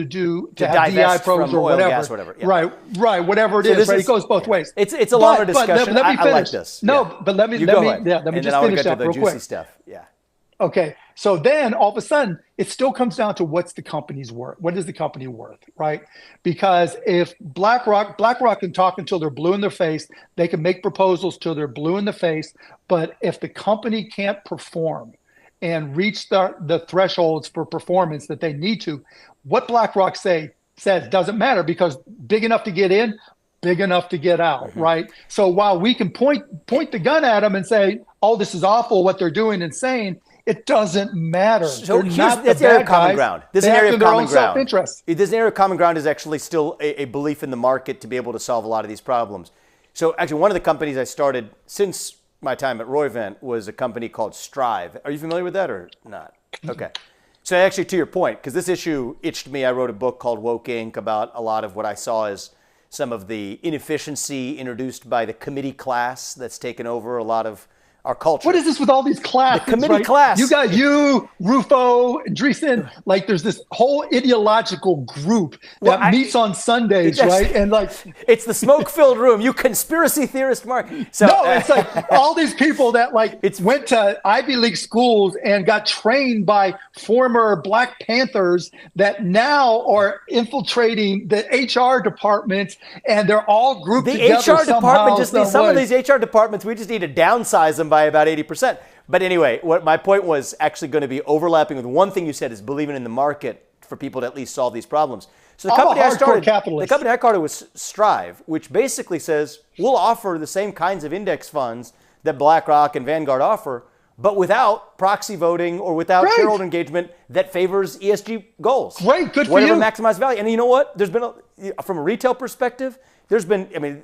have DEI programs or whatever. Gas, whatever. Yeah. Right, whatever it is. Right? It goes both ways. It's a longer discussion. Let me finish. I like this. No, but let me just finish that real quick. Stuff. Yeah. Okay. So then all of a sudden, it still comes down to what's the company's worth. What is the company worth, right? Because if BlackRock can talk until they're blue in their face, they can make proposals till they're blue in the face. But if the company can't perform and reach the thresholds for performance that they need to, what BlackRock says doesn't matter, because big enough to get in, big enough to get out, right? So while we can point the gun at them and say, oh, this is awful what they're doing and saying, it doesn't matter. So that's the area of common ground. This is an area of common ground. This area of common ground is actually still a belief in the market to be able to solve a lot of these problems. So actually, one of the companies I started since my time at Roivant was a company called Strive. Are you familiar with that or not? Okay. So actually, to your point, because this issue itched me, I wrote a book called Woke Inc. about a lot of what I saw as some of the inefficiency introduced by the committee class that's taken over a lot of our culture. What is this with all these classes? The committee class. You got Rufo, Andreessen. Like, there's this whole ideological group that meets on Sundays, right? And like, it's the smoke-filled room. You conspiracy theorist, Mark. So, no, it's like all these people that went to Ivy League schools and got trained by former Black Panthers that now are infiltrating the HR departments, and they're all grouped together. The HR department just needs some of ways. these HR departments. We just need to downsize them by about 80%. But anyway, what my point was actually going to be overlapping with one thing you said is believing in the market for people to at least solve these problems. So the company I started was Strive, which basically says we'll offer the same kinds of index funds that BlackRock and Vanguard offer, but without proxy voting or without shareholder engagement that favors ESG goals. Great, good for whatever you. Maximize value. And you know what? There's been, from a retail perspective,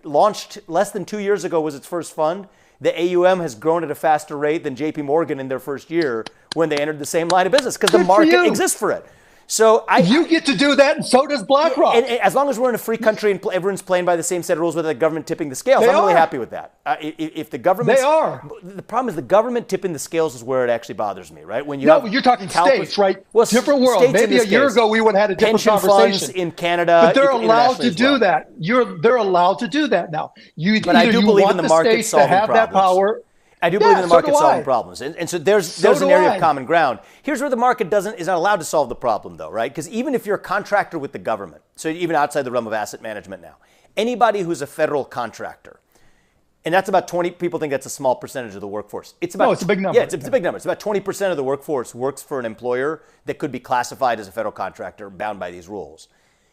launched less than 2 years ago was its first fund. The AUM has grown at a faster rate than JP Morgan in their first year when they entered the same line of business because the market exists for it. So you get to do that, and so does BlackRock. And as long as we're in a free country and everyone's playing by the same set of rules without the government tipping the scales, I'm really happy with that. If the government, the problem is the government tipping the scales is where it actually bothers me, right? When you're talking states, right? Well, different world. Maybe a year ago we would have had a different conversation. Funds in Canada, but they're allowed to do that. They're allowed to do that now. But I do believe in the market solving problems. That power. I do believe in the market solving problems. And so there's an area of common ground. Here's where the market is not allowed to solve the problem, though, right? Because even if you're a contractor with the government, so even outside the realm of asset management now, anybody who's a federal contractor, and that's about 20, people think that's a small percentage of the workforce. It's a big number. Yeah, it's a big number. It's about 20% of the workforce works for an employer that could be classified as a federal contractor bound by these rules.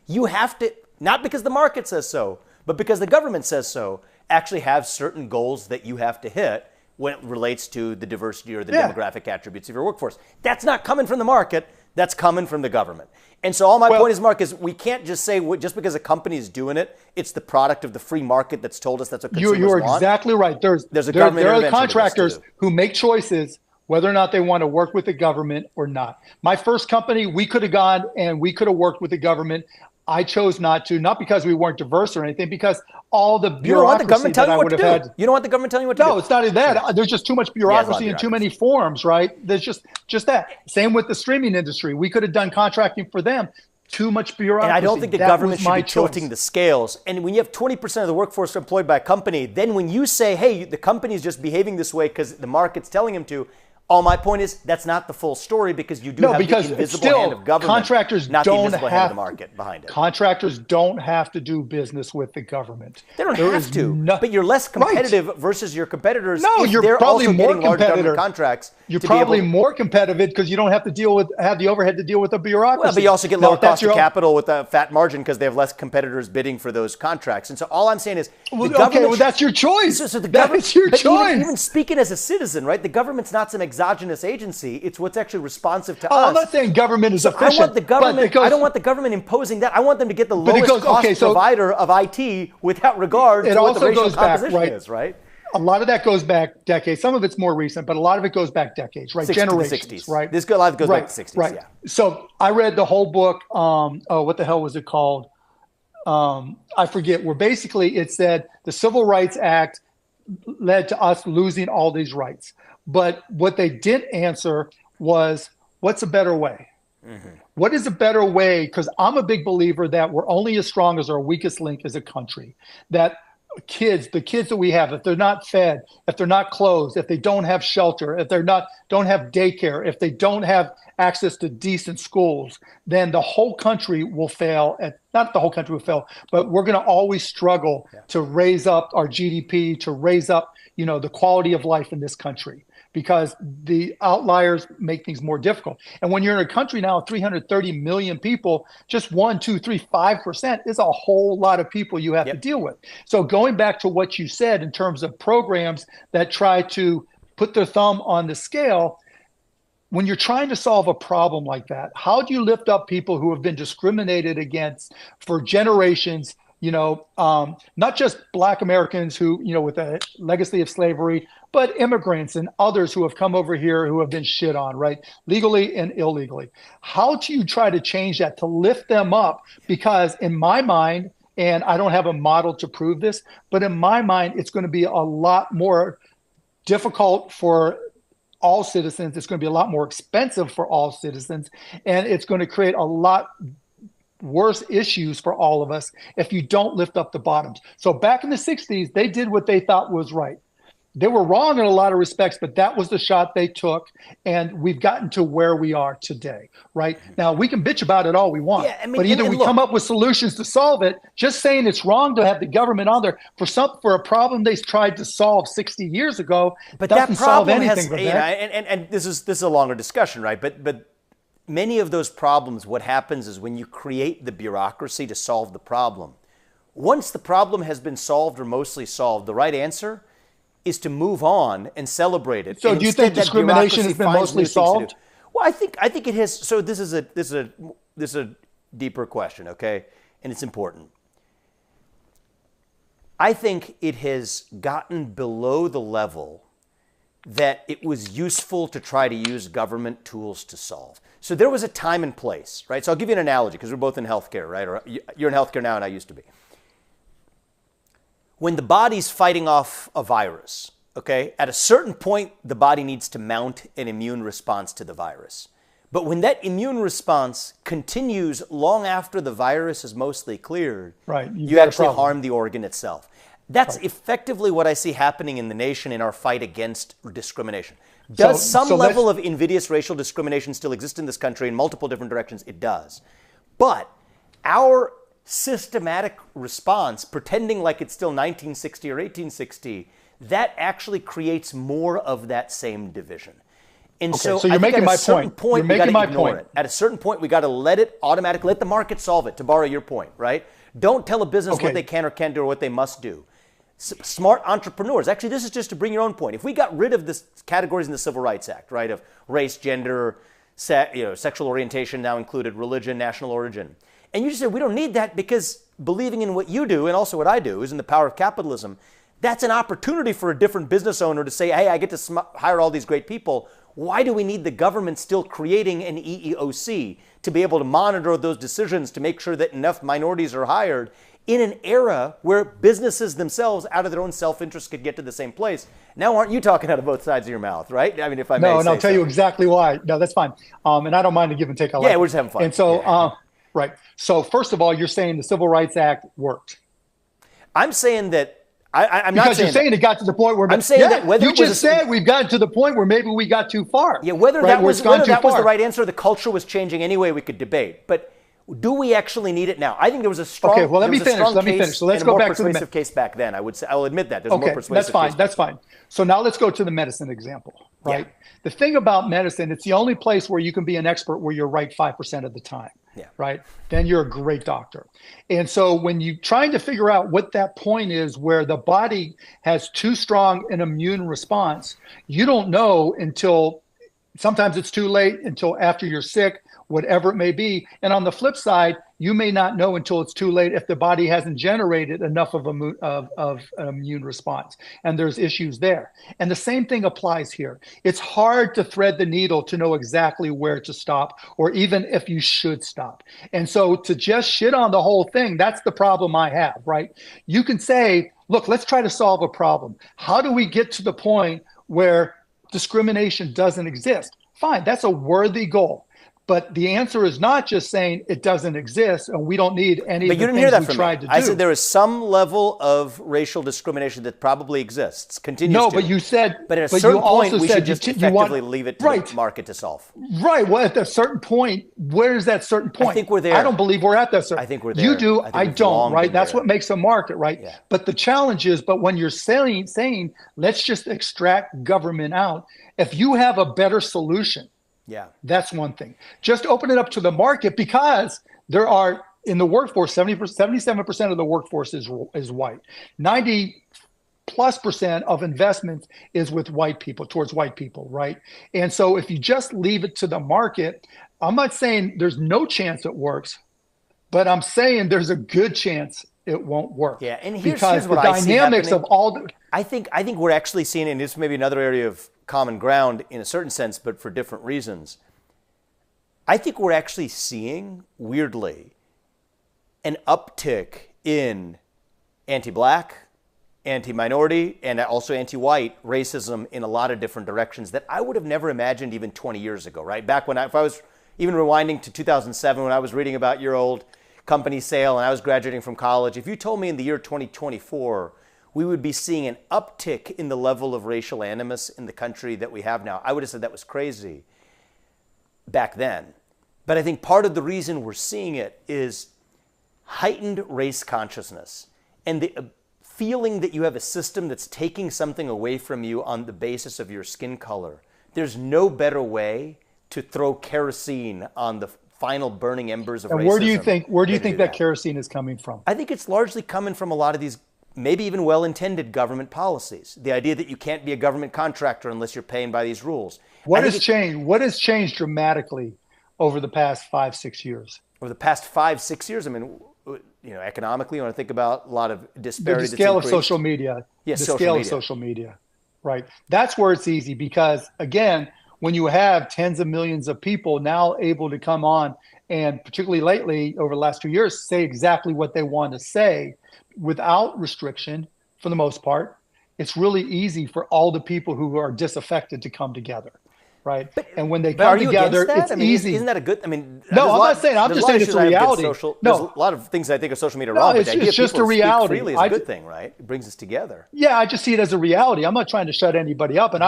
You have to, not because the market says so, but because the government says so, actually have certain goals that you have to hit when it relates to the diversity or the demographic attributes of your workforce. That's not coming from the market. That's coming from the government. And so all my point is, Mark, is we can't just say just because a company is doing it, it's the product of the free market that's told us that's what consumers want. You're exactly right. There's a government intervention. There are contractors who make choices whether or not they want to work with the government or not. My first company, we could have gone and we could have worked with the government. I chose not to, not because we weren't diverse or anything, because all the bureaucracy that I would have had. You don't want the government telling you what to do. No, it's not even that. There's just too much bureaucracy and too many forms, right? There's just that. Same with the streaming industry. We could have done contracting for them. Too much bureaucracy. And I don't think the government should be tilting the scales. And when you have 20% of the workforce employed by a company, then when you say, hey, the company is just behaving this way because the market's telling him to, all my point is that's not the full story because you do have the invisible hand of government, contractors not the don't invisible hand of the market behind it. Contractors don't have to do business with the government. They don't have to, but you're less competitive versus your competitors. No, you're probably more competitive. Contracts. You're probably more competitive because you don't have to have the overhead to deal with the bureaucracy. Well, but you also get lower cost of capital with a fat margin because they have less competitors bidding for those contracts. And so all I'm saying is, that's your choice. So the that's your choice. Even speaking as a citizen, right? The government's not some exogenous agency. It's what's actually responsive to us. I'm not saying government is efficient. I don't want the government imposing that. I want them to get the lowest cost provider of IT without regard to what the racial composition is, right? A lot of that goes back decades. Some of it's more recent, but a lot of it goes back decades, right? Generations, 60s. Right? A lot goes back to the 60s, right. So I read the whole book. What the hell was it called? I forget. Where basically it said the Civil Rights Act led to us losing all these rights. But what they didn't answer was, what's a better way? Mm-hmm. What is a better way? Because I'm a big believer that we're only as strong as our weakest link as a country. That the kids that we have, if they're not fed, if they're not clothed, if they don't have shelter, if they're don't have daycare, if they don't have access to decent schools, then the whole country will fail. Not the whole country will fail, but we're going to always struggle to raise up our GDP, to raise up, the quality of life in this country, because the outliers make things more difficult. And when you're in a country now of 330 million people, just 1, 2, 3, 5% is a whole lot of people you have to deal with. So going back to what you said in terms of programs that try to put their thumb on the scale, when you're trying to solve a problem like that, how do you lift up people who have been discriminated against for generations? Not just Black Americans who, with a legacy of slavery, but immigrants and others who have come over here who have been shit on, right? Legally and illegally. How do you try to change that to lift them up? Because in my mind, and I don't have a model to prove this, but in my mind, it's going to be a lot more difficult for all citizens. It's going to be a lot more expensive for all citizens, and it's going to create a lot worse issues for all of us if you don't lift up the bottoms. So back in the 60s, they did what they thought was right. They were wrong in a lot of respects, but that was the shot they took, and we've gotten to where we are today, right? Now, we can bitch about it all we want, but either we come up with solutions to solve it. Just saying it's wrong to have the government on there for a problem they tried to solve 60 years ago, but doesn't that problem solve anything. And this is a longer discussion, right? But many of those problems, what happens is when you create the bureaucracy to solve the problem, once the problem has been solved or mostly solved, the right answer is to move on and celebrate it. So do you think discrimination has been mostly solved? Well, I think it has. So this is a deeper question, okay? And it's important. I think it has gotten below the level that it was useful to try to use government tools to solve. So there was a time and place, right? So I'll give you an analogy because we're both in healthcare, right? Or you're in healthcare now and I used to be. When the body's fighting off a virus, okay, at a certain point, the body needs to mount an immune response to the virus. But when that immune response continues long after the virus is mostly cleared, right, you actually harm the organ itself. That's effectively what I see happening in the nation in our fight against discrimination. Does some level of invidious racial discrimination still exist in this country in multiple different directions? It does. But our systematic response, pretending like it's still 1960 or 1860, that actually creates more of that same division. And so you're making my point. You're making my point. At a certain point, we got to let the market solve it, to borrow your point, right? Don't tell a business what they can or can't do or what they must do. Smart entrepreneurs. Actually, this is just to bring your own point. If we got rid of the categories in the Civil Rights Act, right, of race, gender, sexual orientation now included, religion, national origin, and you just say, we don't need that because believing in what you do and also what I do is in the power of capitalism, that's an opportunity for a different business owner to say, hey, I get to hire all these great people. Why do we need the government still creating an EEOC to be able to monitor those decisions to make sure that enough minorities are hired in an era where businesses themselves, out of their own self-interest, could get to the same place? Now, aren't you talking out of both sides of your mouth, right? I mean, if I may say so. No, I'll tell you exactly why. No, that's fine. And I don't mind the give and take. Yeah, we're just having fun. And so, right. So first of all, you're saying the Civil Rights Act worked. I'm saying that I'm not because you're saying it got to the point where I'm saying that whether you just said we've gotten to the point where maybe we got too far. Yeah, whether that was the right answer, the culture was changing anyway, we could debate. But do we actually need it now? I think there was a strong. Okay, well let me finish. So let's go back to the persuasive case back then. I will admit that there's a more persuasive. That's fine. So now let's go to the medicine example, right? Yeah. The thing about medicine, it's the only place where you can be an expert where you're right 5% of the time. Yeah. Right. Then you're a great doctor. And so when you're trying to figure out what that point is where the body has too strong an immune response, you don't know until sometimes it's too late, until after you're sick, whatever it may be. And on the flip side, you may not know until it's too late if the body hasn't generated enough of an immune response. And there's issues there. And the same thing applies here. It's hard to thread the needle to know exactly where to stop or even if you should stop. And so to just shit on the whole thing, that's the problem I have, right? You can say, look, let's try to solve a problem. How do we get to the point where discrimination doesn't exist? Fine, that's a worthy goal. But the answer is not just saying it doesn't exist and we don't need any of the things we tried to do. I said there is some level of racial discrimination that probably exists, continues to. No, but you said, but at a certain point, we should just effectively leave it to the market to solve. Right. Well, at a certain point, where is that certain point? I think we're there. I don't believe we're at that certain point. I think we're there. You do. I don't, right? That's what makes a market, right? Yeah. But the challenge is, when you're saying, let's just extract government out, if you have a better solution, yeah, that's one thing. Just open it up to the market because there are in the workforce, 77% of the workforce is white. 90+% of investment is with white people, towards white people, right? And so if you just leave it to the market, I'm not saying there's no chance it works, but I'm saying there's a good chance it won't work. Yeah, and here's what I see dynamics of all the. I think we're actually seeing, and this may be another area of common ground in a certain sense, but for different reasons. I think we're actually seeing, weirdly, an uptick in anti-black, anti-minority and also anti-white racism in a lot of different directions that I would have never imagined even 20 years ago, right? Back when if I was even rewinding to 2007 when I was reading about your old company sale and I was graduating from college, if you told me in the year 2024 we would be seeing an uptick in the level of racial animus in the country that we have now, I would have said that was crazy back then. But I think part of the reason we're seeing it is heightened race consciousness and the feeling that you have a system that's taking something away from you on the basis of your skin color. There's no better way to throw kerosene on the final burning embers of racism. And where do you think that kerosene is coming from? I think it's largely coming from a lot of these maybe even well-intended government policies. The idea that you can't be a government contractor unless you're paying by these rules. What has changed? What has changed dramatically over the past 5-6 years? Over the past 5-6 years, I mean, economically, when I think about a lot of disparity. The scale of social media. Yes, the scale of social media. Right. That's where it's easy because, again, when you have tens of millions of people now able to come on and particularly lately over the last 2 years, say exactly what they want to say without restriction for the most part, it's really easy for all the people who are disaffected to come together. Right. And when they come together, it's easy. Isn't that a good? I mean, no, I'm not saying. I'm just saying it's a reality. There's a lot of things I think of social media wrong, but the idea it's just a reality. Freely is a good thing, right? It brings us together. Yeah, I just see it as a reality. I'm not trying to shut anybody up, and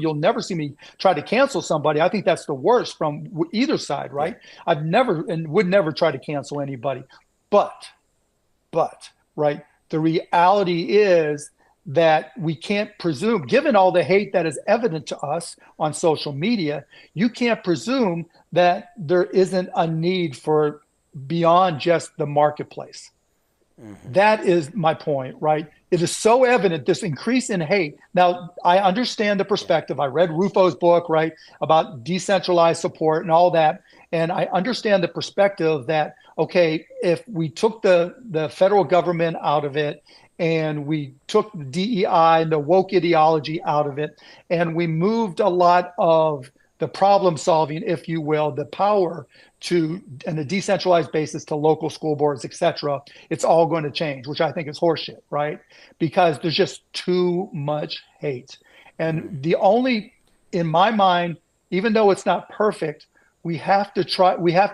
you'll never see me try to cancel somebody. I think that's the worst from either side, right? Yeah. I've never and would never try to cancel anybody, but right, the reality is that we can't presume, given all the hate that is evident to us on social media, you can't presume that there isn't a need for beyond just the marketplace. Mm-hmm. That is my point, right? It is so evident, this increase in hate. Now, I understand the perspective. I read Rufo's book, right, about decentralized support and all that. And I understand the perspective that, okay, if we took the federal government out of it, and we took the DEI and the woke ideology out of it, and we moved a lot of the problem solving, if you will, the power to, and the decentralized basis to local school boards, et cetera, it's all going to change, which I think is horseshit, right? Because there's just too much hate. And in my mind, even though it's not perfect, we have to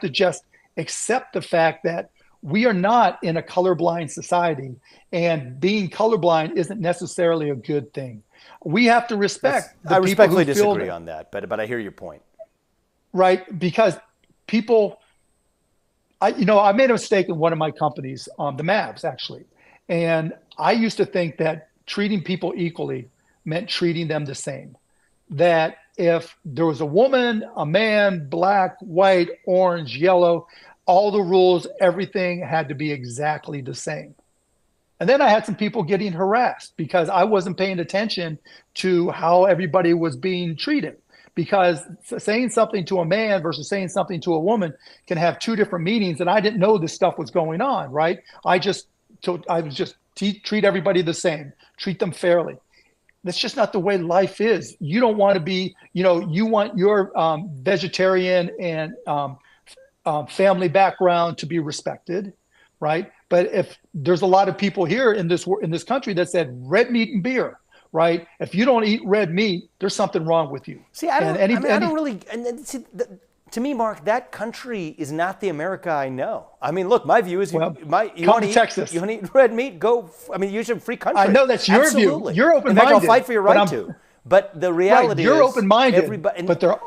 just accept the fact that we are not in a colorblind society, and being colorblind isn't necessarily a good thing. We have to respect I respectfully disagree on that, but I hear your point. Right, because people, I made a mistake in one of my companies, the Mavs actually, and I used to think that treating people equally meant treating them the same. That if there was a woman, a man, black, white, orange, yellow, all the rules, everything had to be exactly the same. And then I had some people getting harassed because I wasn't paying attention to how everybody was being treated. Because saying something to a man versus saying something to a woman can have two different meanings. And I didn't know this stuff was going on, right? Treat everybody the same, treat them fairly. That's just not the way life is. You don't want to be, you want your vegetarian and family background to be respected, right? But if there's a lot of people here in this country that said red meat and beer, right? If you don't eat red meat, there's something wrong with you. See, I don't really. To me, Mark, that country is not the America I know. I mean, look, my view is you come want to Texas. You want to eat red meat? Go. You should free country. I know that's your view. You're open-minded. In fact, I'll fight for your right to. But the reality is, you're open-minded, but there are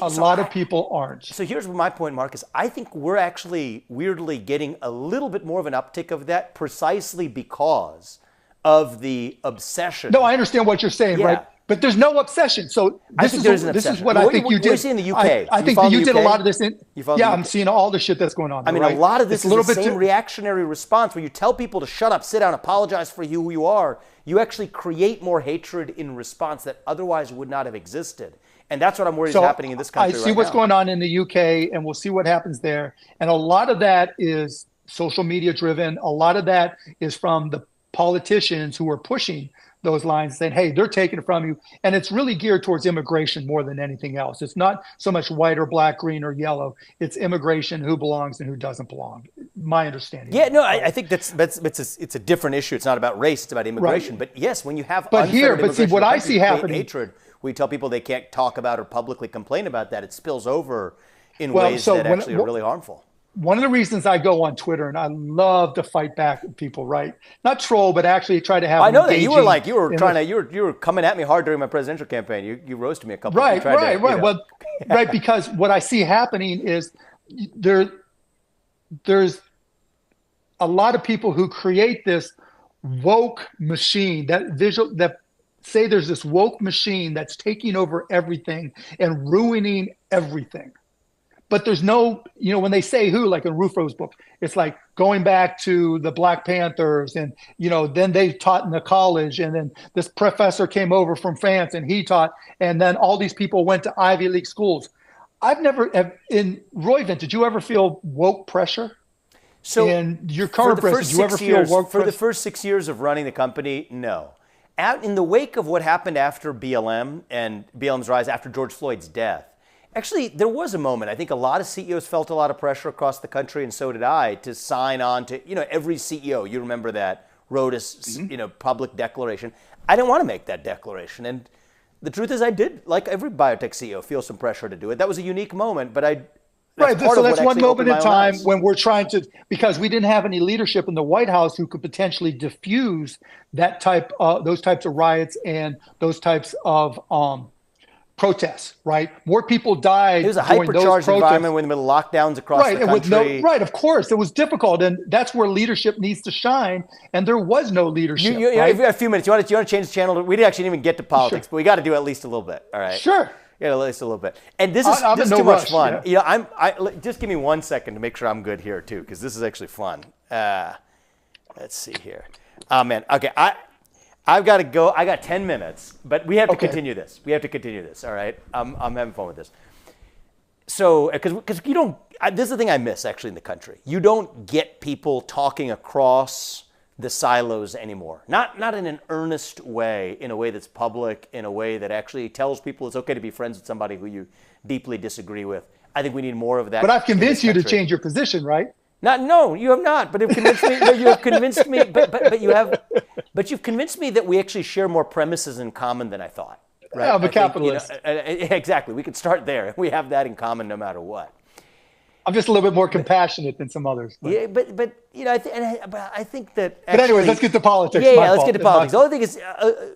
a lot of people aren't. So here's my point, Mark, is I think we're actually weirdly getting a little bit more of an uptick of that precisely because of the obsession. No, I understand what you're saying, right? But there's no obsession. So this is what I think you did. What do you see in the UK? I think that you did a lot of this. I'm seeing all the shit that's going on. I mean, a lot of this is the same reactionary response where you tell people to shut up, sit down, apologize for who you are. You actually create more hatred in response that otherwise would not have existed. And that's what I'm worried is happening in this country right now. I see what's going on in the UK, and we'll see what happens there. And a lot of that is social media driven. A lot of that is from the politicians who are pushing those lines saying, hey, they're taking it from you. And it's really geared towards immigration more than anything else. It's not so much white or black, green or yellow. It's immigration, who belongs and who doesn't belong. My understanding. Yeah, no, I think it's a different issue. It's not about race, it's about immigration. Right. But yes, when you have but see, what I see happening, hatred, we tell people they can't talk about or publicly complain about that. It spills over in ways that actually are really harmful. One of the reasons I go on Twitter and I love to fight back with people, right? Not troll, but actually try to have. I know that you were coming at me hard during my presidential campaign. You roasted me a couple. Right. Well, right, because what I see happening is there's a lot of people who create this woke machine, that say there's this woke machine that's taking over everything and ruining everything. But there's no, when they say who, like in Rufo's book, it's like going back to the Black Panthers and, then they taught in the college and then this professor came over from France and he taught, and then all these people went to Ivy League schools. In Royvent, did you ever feel woke pressure? So in your current president, did you ever feel woke pressure? For the first 6 years of running the company, no. Out in the wake of what happened after BLM and BLM's rise after George Floyd's death, actually, there was a moment. I think a lot of CEOs felt a lot of pressure across the country, and so did I, to sign on to, every CEO, you remember that, wrote a, public declaration. I didn't want to make that declaration. And the truth is I did, like every biotech CEO, feel some pressure to do it. That was a unique moment, but so that's one moment in time when we're trying to, because we didn't have any leadership in the White House who could potentially diffuse those types of riots and those types of protests, right? More people died. It was a hypercharged environment with lockdowns across the country. Right, of course. It was difficult, and that's where leadership needs to shine, and there was no leadership. You have a few minutes. You want to change the channel? We didn't actually even get to politics, but we got to do at least a little bit, all right? Sure. Yeah, at least a little bit. And this is too much fun. Yeah. Just give me 1 second to make sure I'm good here, too, because this is actually fun. Let's see here. Oh, man. Okay, I've got to go. I got 10 minutes, but we have to continue this. All right. I'm having fun with this. So, because you don't. This is the thing I miss actually in the country. You don't get people talking across the silos anymore. Not in an earnest way, in a way that's public, in a way that actually tells people it's okay to be friends with somebody who you deeply disagree with. I think we need more of that. But I've convinced you to change your position, right? No, you have not. But you've convinced me. But you have convinced me. But you have. But you've convinced me that we actually share more premises in common than I thought. Right? Yeah, I'm a capitalist. Exactly. We could start there. We have that in common no matter what. I'm just a little bit more compassionate than some others. But. Yeah, but I think that. But anyways, let's get to politics. Yeah, let's get to politics. The other thing is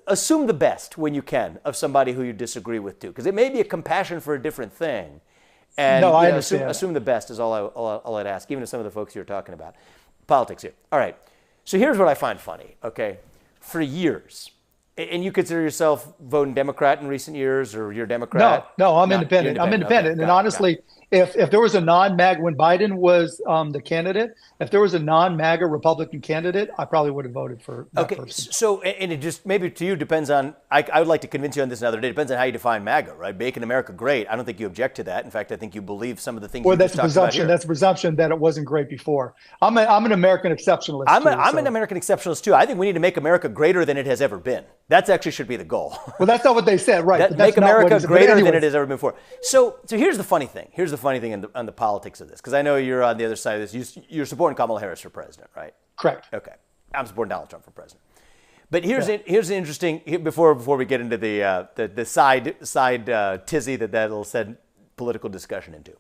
assume the best when you can of somebody who you disagree with too, because it may be a compassion for a different thing. And no, I understand. Assume the best is all I'd ask, even to some of the folks you're talking about. Politics here. All right. So here's what I find funny. Okay, for years, and you consider yourself voting Democrat in recent years, or you're a Democrat? No, I'm independent. I'm independent, and honestly. If there was a non-MAGA, when Biden was the candidate, if there was a non-MAGA Republican candidate, I probably would have voted for that person. So, and it just maybe to you depends on, I would like to convince you on this another day, it depends on how you define MAGA, right? Making America great. I don't think you object to that. In fact, I think you believe some of the things you just talked about here. That's a presumption that it wasn't great before. I'm an American exceptionalist. I'm an American exceptionalist too. I think we need to make America greater than it has ever been. That actually should be the goal. Well, that's not what they said, right? Make America greater than it has ever been before. So here's the funny thing. Here's the funny thing on the politics of this, because I know you're on the other side of this. You're supporting Kamala Harris for president, right? Correct. Okay. I'm supporting Donald Trump for president. But here's the interesting, before we get into the side tizzy that'll send political discussion into.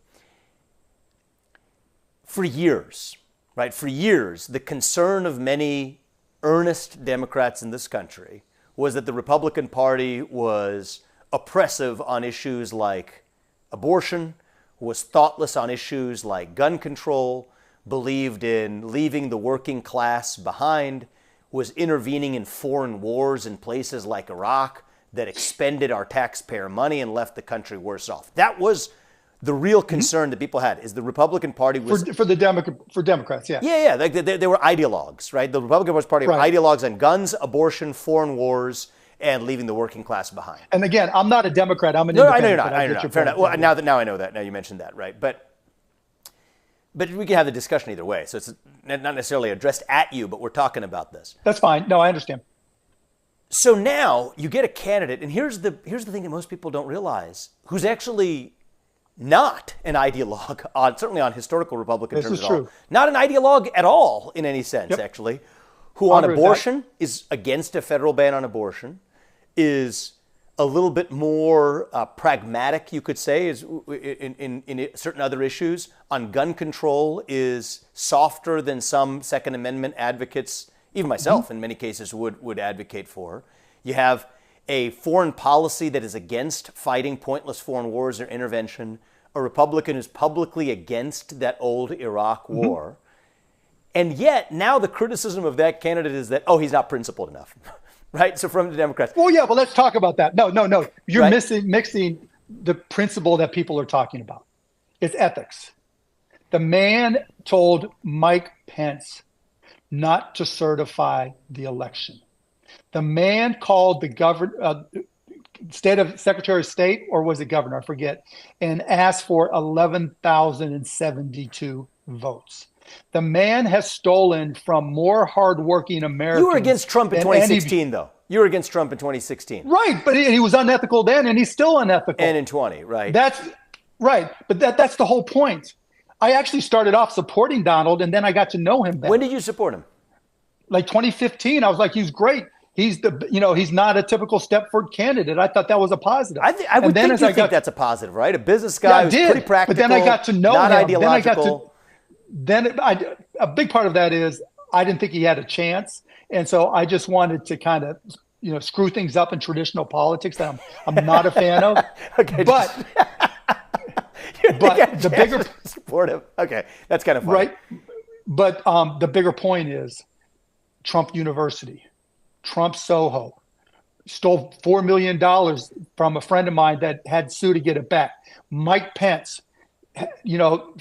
For years, right? For years, the concern of many earnest Democrats in this country was that the Republican Party was oppressive on issues like abortion, was thoughtless on issues like gun control, believed in leaving the working class behind, was intervening in foreign wars in places like Iraq that expended our taxpayer money and left the country worse off. That was the real concern that people had, is the Republican Party was... For Democrats, yeah. Yeah. They were ideologues, right? The Republican Party were ideologues on guns, abortion, foreign wars, and leaving the working class behind. And again, I'm not a Democrat. I'm an independent. I know you're not. Fair enough. Well, now I know that. Now you mentioned that, right? But But we can have the discussion either way. So it's not necessarily addressed at you, but we're talking about this. That's fine. No, I understand. So now you get a candidate, and here's the thing that most people don't realize, who's actually not an ideologue, certainly on historical Republican terms at all. Not an ideologue at all in any sense, actually. Who on abortion is against a federal ban on abortion, is a little bit more pragmatic, you could say, is in certain other issues. On gun control is softer than some Second Amendment advocates, even myself in many cases, would advocate for. You have a foreign policy that is against fighting pointless foreign wars or intervention, a Republican who's publicly against that old Iraq war. And yet now the criticism of that candidate is that, he's not principled enough. Right? So from the Democrats. Well, yeah, but let's talk about that. No. You're mixing the principle that people are talking about. It's ethics. The man told Mike Pence not to certify the election. The man called the Secretary of State, or was it governor? I forget, and asked for 11,072 votes. The man has stolen from more hardworking Americans. You were against Trump in 2016, though. You were against Trump in 2016. Right, but he was unethical then, and he's still unethical. And in 20, right. That's right, but that's the whole point. I actually started off supporting Donald, and then I got to know him better. When did you support him? Like 2015, I was like, he's great. He's he's not a typical Stepford candidate. I thought that was a positive. I would think that's a positive, right? A business guy who's pretty practical, but then I got to know not him. Ideological. A big part of that is I didn't think he had a chance, and so I just wanted to kind of screw things up in traditional politics that I'm not a fan of. Okay, but the bigger supportive. Okay, that's kind of funny. Right. But the bigger point is Trump University, Trump Soho, stole $4 million from a friend of mine that had sued to get it back. Mike Pence,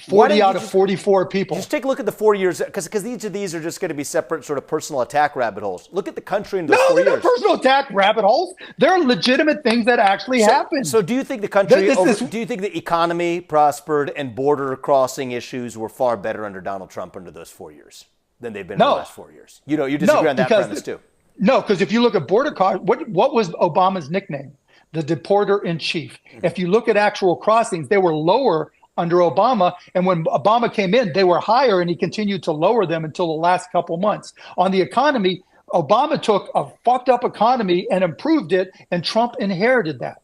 40 out of 44 people. Just take a look at the 4 years, because each of these are just going to be separate sort of personal attack rabbit holes. Look at the country in those 4 years. No, they're not personal attack rabbit holes. They're legitimate things that actually happened. So do you think the country, do you think the economy prospered and border crossing issues were far better under Donald Trump under those 4 years than they've been in the last 4 years? You disagree on that premise too. No, because if you look at border crossing, what was Obama's nickname? The deporter in chief. If you look at actual crossings, they were lower under Obama. And when Obama came in, they were higher, and he continued to lower them until the last couple months. On the economy, Obama took a fucked up economy and improved it, and Trump inherited that,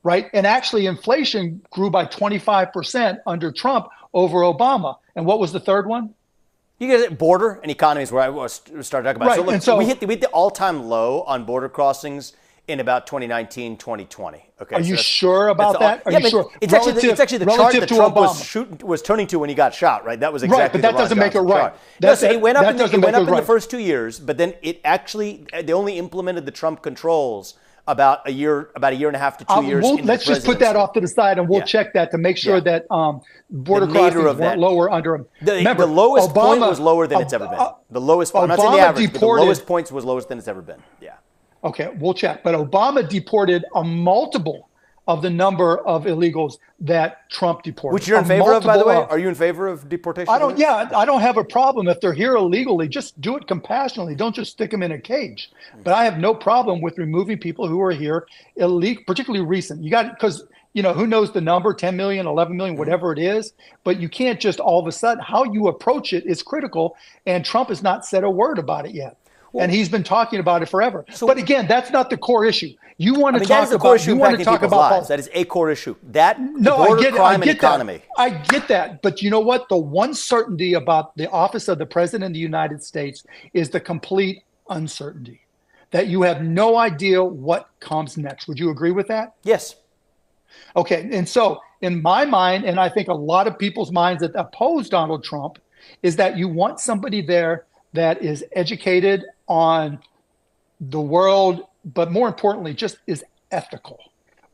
right? And actually, inflation grew by 25% under Trump over Obama. And what was the third one? You get border and economies where I started talking about. Right. So we hit the all-time low on border crossings in about 2019, 2020. Okay. Are you sure about that? Are you sure? It's actually the chart that Trump was turning to when he got shot, right? That was exactly right, but that doesn't make it right. So it went up in the first 2 years, but then they only implemented the Trump controls about a year and a half to 2 years. Let's just put that off to the side, and we'll check that to make sure that border crossings weren't lower under him. Remember, the lowest point was lower than it's ever been. The lowest point, I'm not saying the average, but the lowest points was lowest than it's ever been. Yeah. Okay, we'll check. But Obama deported a multiple of the number of illegals that Trump deported. Which you're in favor of, by the way? Are you in favor of deportation? I don't have a problem if they're here illegally. Just do it compassionately. Don't just stick them in a cage. But I have no problem with removing people who are here illegal, particularly recent. Because who knows the number, 10 million, 11 million, whatever it is. But you can't just all of a sudden, how you approach it is critical. And Trump has not said a word about it yet. And he's been talking about it forever. But again, that's not the core issue. You want to talk about lives. That is a core issue. Crime and economy. I get that. But you know what? The one certainty about the office of the President of the United States is the complete uncertainty. That you have no idea what comes next. Would you agree with that? Yes. Okay. And so in my mind, and I think a lot of people's minds that oppose Donald Trump, is that you want somebody there that is educated on the world, but more importantly, just is ethical,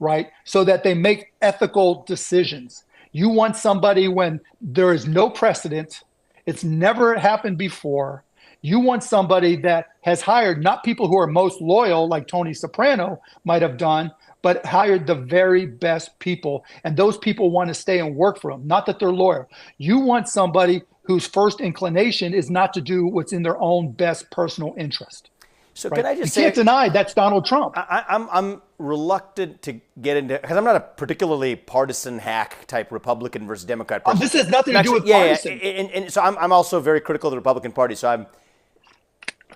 right? So that they make ethical decisions. You want somebody when there is no precedent, it's never happened before. You want somebody that has hired not people who are most loyal, like Tony Soprano might have done, but hired the very best people. And those people want to stay and work for them, not that they're loyal. You want somebody whose first inclination is not to do what's in their own best personal interest. So right? Can I just say, you can't deny that's Donald Trump. I'm reluctant to get into, because I'm not a particularly partisan hack type Republican versus Democrat person. This has nothing to do with partisan. And so I'm also very critical of the Republican Party. So I'm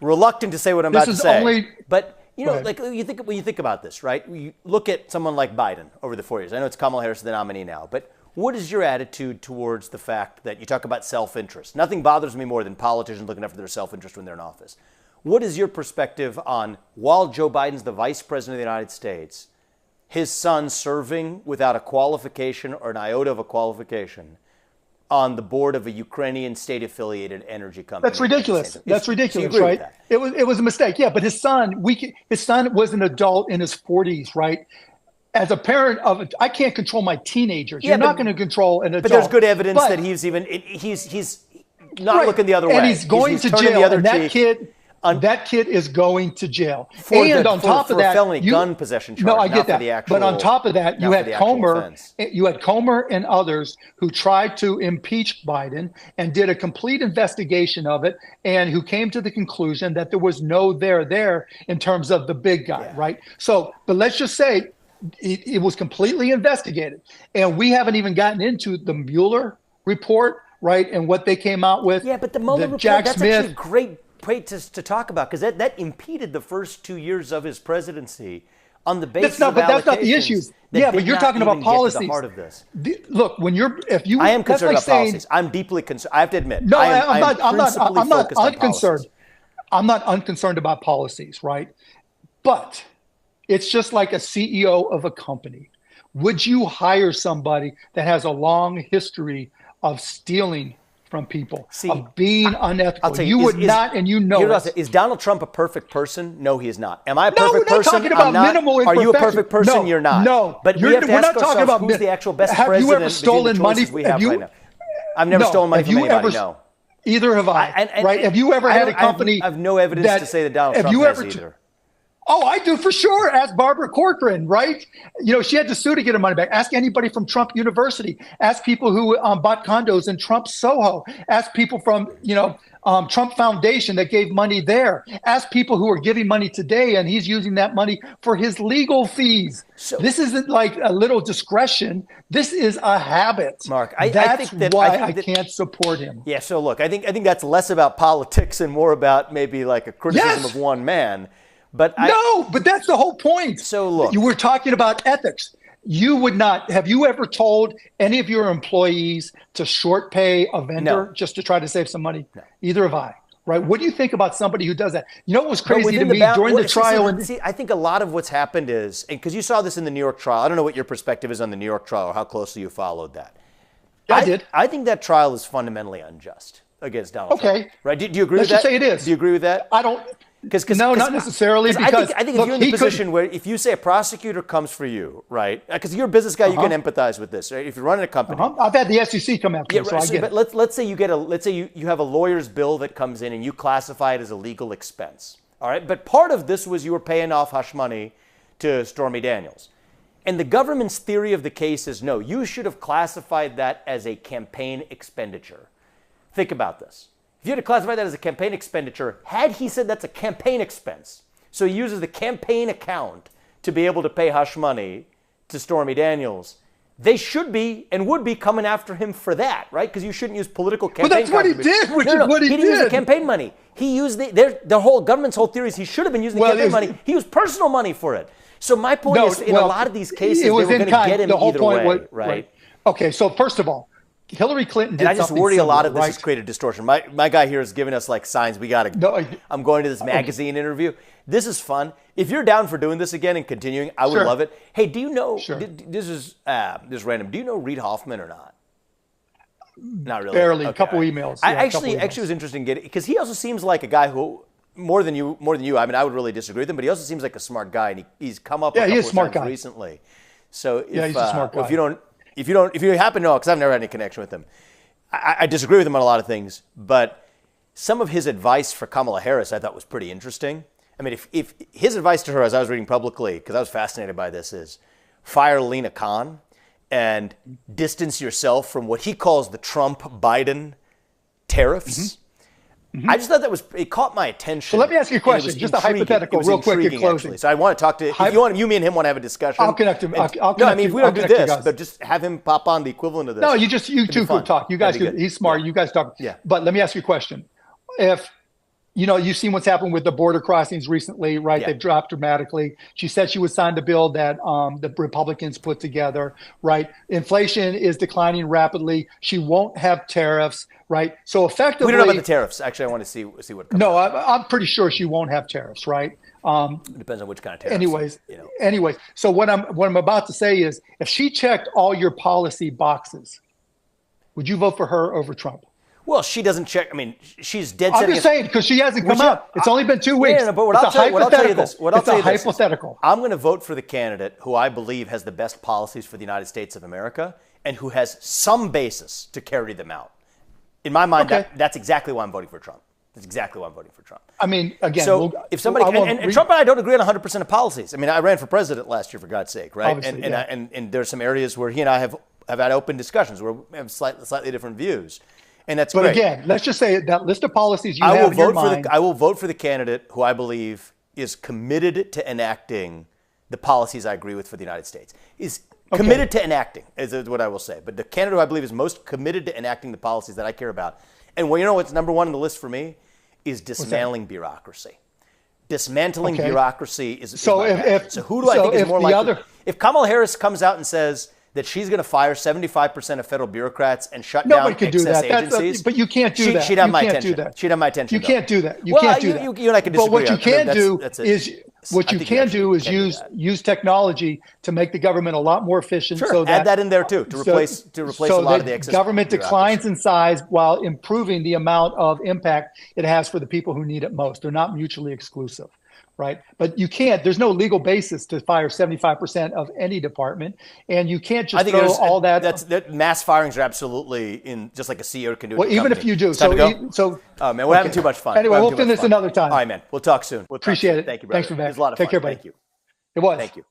reluctant to say what I'm about to say. But you know, like when you think about this, right? You look at someone like Biden over the 4 years. I know it's Kamala Harris, the nominee now, but what is your attitude towards the fact that you talk about self-interest? Nothing bothers me more than politicians looking after their self-interest when they're in office. What is your perspective on, while Joe Biden's the vice president of the United States, his son serving without a qualification or an iota of a qualification on the board of a Ukrainian state-affiliated energy company? That's ridiculous. That's ridiculous, right? It was a mistake. Yeah, but his son was an adult in his 40s, right? As a parent I can't control my teenagers. You're not going to control an adult. But there's good evidence that he's not looking the other way. And he's going to jail. And that kid is going to jail. And on top of that, felony gun possession charge. No, I get that. But on top of that, you had Comer and others who tried to impeach Biden and did a complete investigation of it, and who came to the conclusion that there was no there in terms of the big guy, right? So, but let's just say it was completely investigated, and we haven't even gotten into the Mueller report, right, and what they came out with. Yeah, but the Mueller report, that's actually a great point to talk about, because that impeded the first 2 years of his presidency on the basis of that's not the issues. Yeah, but you're talking about policies. The heart of this. Look, I am concerned about policies. I'm deeply concerned. I have to admit. No, I'm not unconcerned. I'm not unconcerned about policies, right? But it's just like a CEO of a company. Would you hire somebody that has a long history of stealing from people, of being unethical? You would not, and you know it. Is Donald Trump a perfect person? No, he is not. Am I a perfect person? No, we're not talking about minimal imperfection. Are you a perfect person? No, You're not. No, but we have to ask ourselves, who's the actual best president? Have you ever stolen money? I've never stolen money from anybody, no. Either have I, right? Have you ever had a company? I have no evidence to say that Donald Trump has either. Oh, I do for sure. Ask Barbara Corcoran, right? You know, she had to sue to get her money back. Ask anybody from Trump University. Ask people who bought condos in Trump Soho. Ask people from, Trump Foundation that gave money there. Ask people who are giving money today, and he's using that money for his legal fees. So, this isn't like a little discretion. This is a habit. Mark, that's why I can't support him. Yeah. So look, I think that's less about politics and more about maybe like a criticism of one man. But that's the whole point. So look, you were talking about ethics. You would not. Have you ever told any of your employees to short pay a vendor just to try to save some money? No. Either have I. Right? What do you think about somebody who does that? You know what was crazy to me during the trial? I think a lot of what's happened is, because you saw this in the New York trial. I don't know what your perspective is on the New York trial or how closely you followed that. Yeah, I did. I think that trial is fundamentally unjust against Donald Trump. Right? Do you agree with that? Let's just say it is. Do you agree with that? I don't. No, not necessarily. Because I think if you're in the position where if you say a prosecutor comes for you, right? Because you're a business guy, you can empathize with this, right? If you're running a company, I've had the SEC come after me, so I get it. But let's say you have a lawyer's bill that comes in and you classify it as a legal expense, all right? But part of this was you were paying off hush money to Stormy Daniels, and the government's theory of the case is no, you should have classified that as a campaign expenditure. Think about this. If you had to classify that as a campaign expenditure, had he said that's a campaign expense, so he uses the campaign account to be able to pay hush money to Stormy Daniels, they should be and would be coming after him for that, right? Because you shouldn't use political campaign. But that's what he did, which is what he did. He didn't use the campaign money. He used the whole government's whole theory is he should have been using the campaign money. He used personal money for it. So my point is, in a lot of these cases, they were going to get him either way, right? Okay, so first of all, Hillary Clinton did something. And I just worry a lot of this has created distortion. My guy here is giving us like signs we got to. No, I'm going to this magazine interview. This is fun. If you're down for doing this again and continuing, I would love it. Hey, do you know? This is random. Do you know Reid Hoffman or not? Not really. Barely. A couple emails. I actually was interested in getting, because he also seems like a guy who more than you. I mean, I would really disagree with him, but he also seems like a smart guy, and he's come up a couple of times recently. So he's a smart guy. If you happen to know, because I've never had any connection with him, I disagree with him on a lot of things, but some of his advice for Kamala Harris I thought was pretty interesting. I mean, if his advice to her, as I was reading publicly, because I was fascinated by this, is fire Lena Khan and distance yourself from what he calls the Trump-Biden tariffs. I just thought it caught my attention. So let me ask you a question, just a hypothetical, real quick in closing. Actually. So I want to talk to, if you want, you, me and him want to have a discussion. I'll connect him. I'll connect no, I mean, if we don't do this, guys. but just have him pop on the equivalent of this. No, you two could talk. You guys do. He's smart. Yeah. You guys talk. Yeah. But let me ask you a question. If, you've seen what's happened with the border crossings recently, right? Yeah. They've dropped dramatically. She said she would sign the bill that the Republicans put together, right? Inflation is declining rapidly. She won't have tariffs, right? So effectively, we don't know about the tariffs. Actually, I want to see what comes No, out. I'm pretty sure she won't have tariffs, right? It depends on which kind of tariffs. Anyways. So what I'm about to say is, if she checked all your policy boxes, would you vote for her over Trump? Well, she doesn't check. I mean, she's dead set. I'm just saying, because she hasn't come out. It's only been 2 weeks. Yeah, but I'll tell you this. It's a hypothetical. I'm going to vote for the candidate who I believe has the best policies for the United States of America and who has some basis to carry them out. In my mind, that's exactly why I'm voting for Trump. That's exactly why I'm voting for Trump. I mean, again, so if somebody and Trump and I don't agree on 100% of policies. I mean, I ran for president last year, for God's sake, right? Obviously, and there's some areas where he and I have had open discussions where we have slightly different views. And that's great. But again, let's just say that list of policies you have in your mind. I will vote for the candidate who I believe is committed to enacting the policies I agree with for the United States. Is committed to enacting, is what I will say. But the candidate who I believe is most committed to enacting the policies that I care about. And well, you know what's number one on the list for me is dismantling bureaucracy. Dismantling bureaucracy is so. So who do I think is more likely? If Kamala Harris comes out and says that she's going to fire 75% of federal bureaucrats and shut down excess agencies. But you can't do that. She'd have my attention. She'd have my attention. You can't do that. You can't do that. You and I can disagree. But what you can do is use technology to make the government a lot more efficient. Sure. So add that in there too to replace a lot of the excess. Government declines in size while improving the amount of impact it has for the people who need it most. They're not mutually exclusive. Right. But you can't, there's no legal basis to fire 75% of any department. And you can't just throw all that. Mass firings are absolutely just like a CEO can do. Well, even if you do. Oh, man, we're having too much fun. Anyway, we'll finish another time. All right, man. We'll talk soon. Appreciate it. Thank you, brother. Thanks, Vivek. It was a lot of fun. Take care, buddy. Thank you. It was. Thank you.